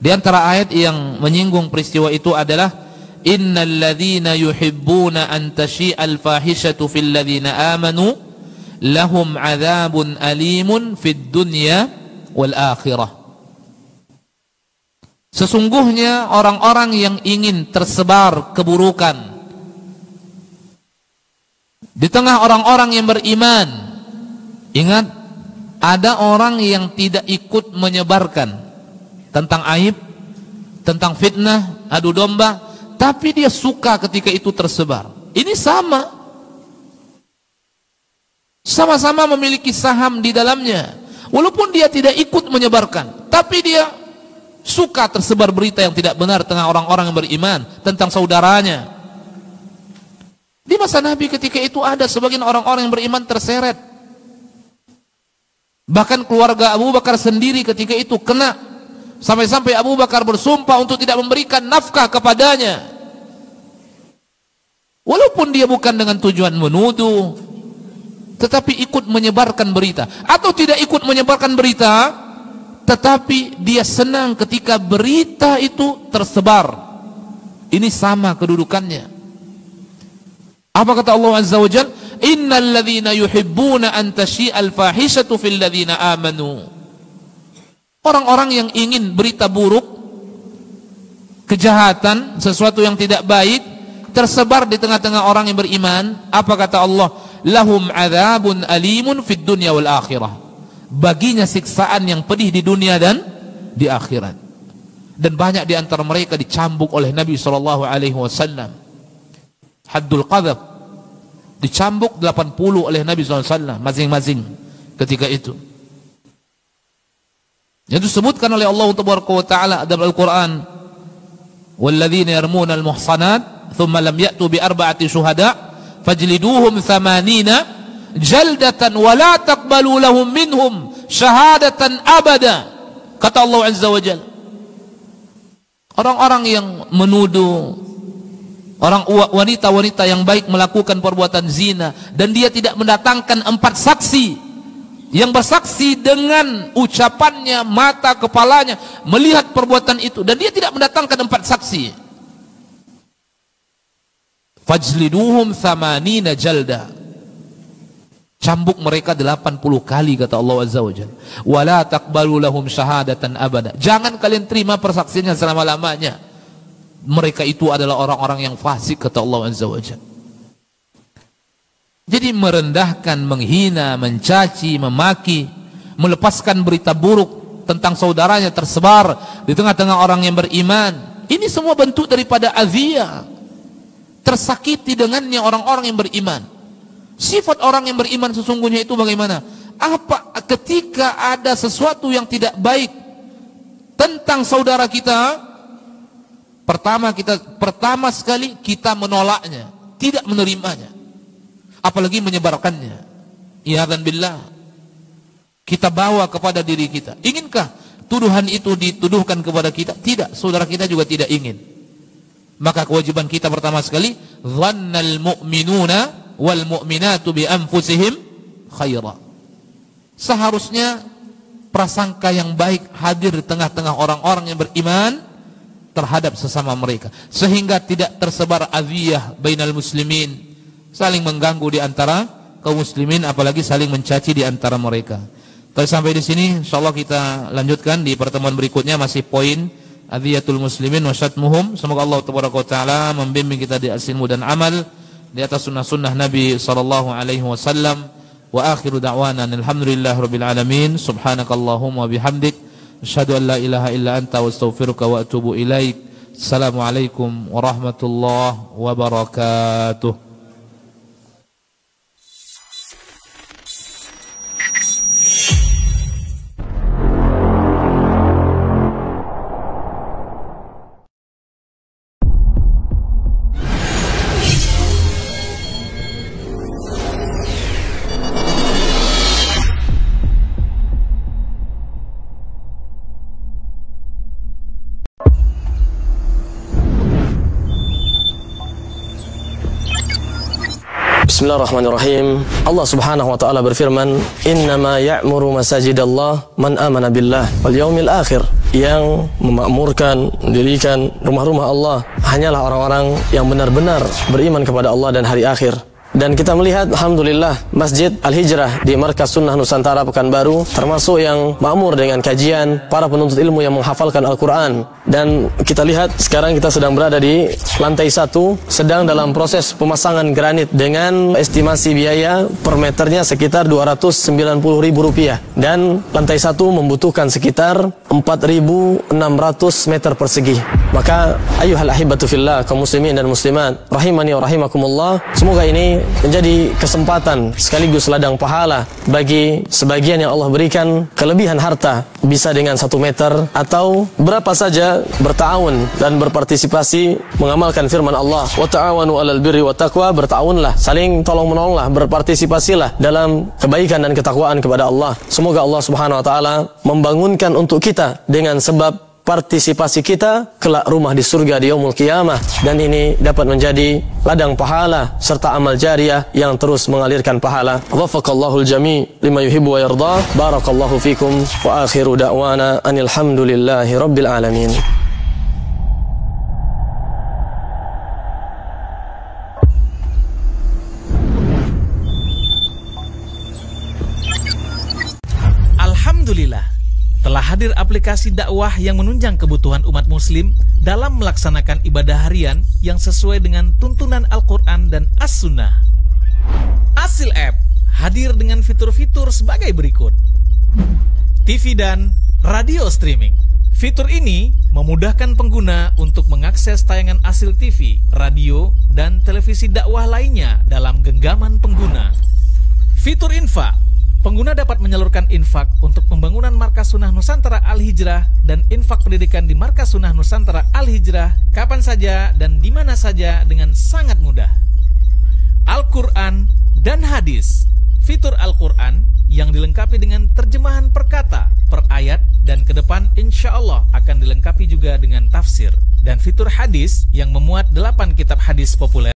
Di antara ayat yang menyinggung peristiwa itu adalah innal ladzina yuhibbuna an tashi'al fahishatu fil ladzina amanu lahum 'adzabun alimun fid dunya wal akhirah. Sesungguhnya orang-orang yang ingin tersebar keburukan di tengah orang-orang yang beriman. Ingat, ada orang yang tidak ikut menyebarkan tentang aib, tentang fitnah, adu domba, tapi dia suka ketika itu tersebar. Ini sama-sama memiliki saham di dalamnya. Walaupun dia tidak ikut menyebarkan, tapi dia suka tersebar berita yang tidak benar tengah orang-orang yang beriman tentang saudaranya. Di masa Nabi ketika itu ada sebagian orang-orang yang beriman terseret. Bahkan keluarga Abu Bakar sendiri ketika itu kena, sampai-sampai Abu Bakar bersumpah untuk tidak memberikan nafkah kepadanya. Walaupun dia bukan dengan tujuan menuduh, tetapi ikut menyebarkan berita. Atau tidak ikut menyebarkan berita, tetapi dia senang ketika berita itu tersebar. Ini sama kedudukannya. Apa kata Allah Azza wa Jalla? Innal ladzina yuhibbuna an tashi'al fahishatu fil ladzina amanu. Orang-orang yang ingin berita buruk, kejahatan, sesuatu yang tidak baik tersebar di tengah-tengah orang yang beriman. Apa kata Allah? Lahum adzabun alimun fid dunya wal akhirah. Baginya siksaan yang pedih di dunia dan di akhirat. Dan banyak di antara mereka dicambuk oleh Nabi SAW. Haddul qadhaf, dicambuk 80 oleh Nabi SAW masing-masing ketika itu. Yang disebutkan oleh Allah Taala dalam Al-Quran, walladzina yarmuna al-muhsanat thumma lam ya'tu bi arba'ati syuhada fajliduhum 80 jaldatan wa la taqbalu lahum minhum syahadatan abada. Kata Allah Azza wa Jalla, orang-orang yang menuduh orang wanita-wanita yang baik melakukan perbuatan zina dan dia tidak mendatangkan 4 saksi yang bersaksi dengan ucapannya, mata, kepalanya melihat perbuatan itu, dan dia tidak mendatangkan 4 saksi, fajliduhum 80 jalda, cambuk mereka 80 kali, kata Allah Azza wa Jalla. Wala taqbalu lahum syahadatan abada, jangan kalian terima persaksiannya selama-lamanya. Mereka itu adalah orang-orang yang fasik, kata Allah Azza wa Jalla. Jadi merendahkan, menghina, mencaci, memaki, melepaskan berita buruk tentang saudaranya tersebar di tengah-tengah orang yang beriman, ini semua bentuk daripada aziyah, tersakiti dengannya orang-orang yang beriman. Sifat orang yang beriman sesungguhnya itu bagaimana? Apa ketika ada sesuatu yang tidak baik tentang saudara kita, pertama sekali kita menolaknya, tidak menerimanya, apalagi menyebarkannya. Iyadzan billah, kita bawa kepada diri kita. Inginkah tuduhan itu dituduhkan kepada kita? Tidak, saudara kita juga tidak ingin. Maka kewajiban kita pertama sekali, dhannal mu'minuna wal mu'minatu bi anfusihim khaira. Seharusnya prasangka yang baik hadir di tengah-tengah orang-orang yang beriman terhadap sesama mereka, sehingga tidak tersebar aziyah bainal muslimin, saling mengganggu di antara kaum muslimin, apalagi saling mencaci di antara mereka. Tapi sampai di sini insyaallah kita lanjutkan di pertemuan berikutnya, masih poin aziyatul muslimin wa syatmuhum. Semoga Allah Taala membimbing kita di ilmu dan amal di atas sunnah-sunnah Nabi sallallahu alaihi wasallam. Wa akhiru da'wana alhamdulillahirabbil alamin. Subhanakallahumma bihamdik asyhadu an la ilaha illa anta wa astaghfiruka wa atubu ilaik. Assalamualaikum warahmatullahi wabarakatuh. Bismillahirrahmanirrahim. Allah Subhanahu wa taala berfirman, "Innama ya'muru masajidallah man amana billah wal yaumil akhir." Yang memakmurkan, mendirikan rumah-rumah Allah hanyalah orang-orang yang benar-benar beriman kepada Allah dan hari akhir. Dan kita melihat alhamdulillah Masjid Al-Hijrah di Markas Sunnah Nusantara Pekanbaru termasuk yang makmur dengan kajian para penuntut ilmu yang menghafalkan Al-Quran. Dan kita lihat sekarang kita sedang berada di lantai 1, sedang dalam proses pemasangan granit dengan estimasi biaya per meternya sekitar Rp290.000, dan lantai 1 membutuhkan sekitar 4.600 meter persegi. Maka ayyuhal ahibatu fillah, kaum muslimin dan muslimat rahimani wa rahimakumullah, semoga ini menjadi kesempatan sekaligus ladang pahala bagi sebagian yang Allah berikan kelebihan harta, bisa dengan 1 meter atau berapa saja, berta'awun dan berpartisipasi mengamalkan firman Allah, wa ta'awanu 'alal birri wa taqwa, berta'awunlah, saling tolong-menolonglah, berpartisipasilah dalam kebaikan dan ketakwaan kepada Allah. Semoga Allah Subhanahu wa taala membangunkan untuk kita dengan sebab partisipasi kita kelak rumah di surga di yaumul qiyamah, dan ini dapat menjadi ladang pahala serta amal jariah yang terus mengalirkan pahala. Waffaqallahul jami' lima yuhibbu wa yarda. Barakallahu fikum wa akhiru da'wana anil hamdulillahi rabbil alamin. Alhamdulillah, telah hadir aplikasi dakwah yang menunjang kebutuhan umat muslim dalam melaksanakan ibadah harian yang sesuai dengan tuntunan Al-Quran dan As-Sunnah. Asil App hadir dengan fitur-fitur sebagai berikut: TV dan radio streaming. Fitur ini memudahkan pengguna untuk mengakses tayangan Asil TV, radio, dan televisi dakwah lainnya dalam genggaman pengguna. Fitur infak Pengguna dapat menyalurkan infak untuk pembangunan Markas Sunnah Nusantara Al-Hijrah dan infak pendidikan di Markas Sunnah Nusantara Al-Hijrah kapan saja dan di mana saja dengan sangat mudah. Al-Quran dan Hadis. Fitur Al-Quran yang dilengkapi dengan terjemahan per kata, per ayat, dan ke depan insya Allah akan dilengkapi juga dengan tafsir. Dan fitur hadis yang memuat 8 kitab hadis populer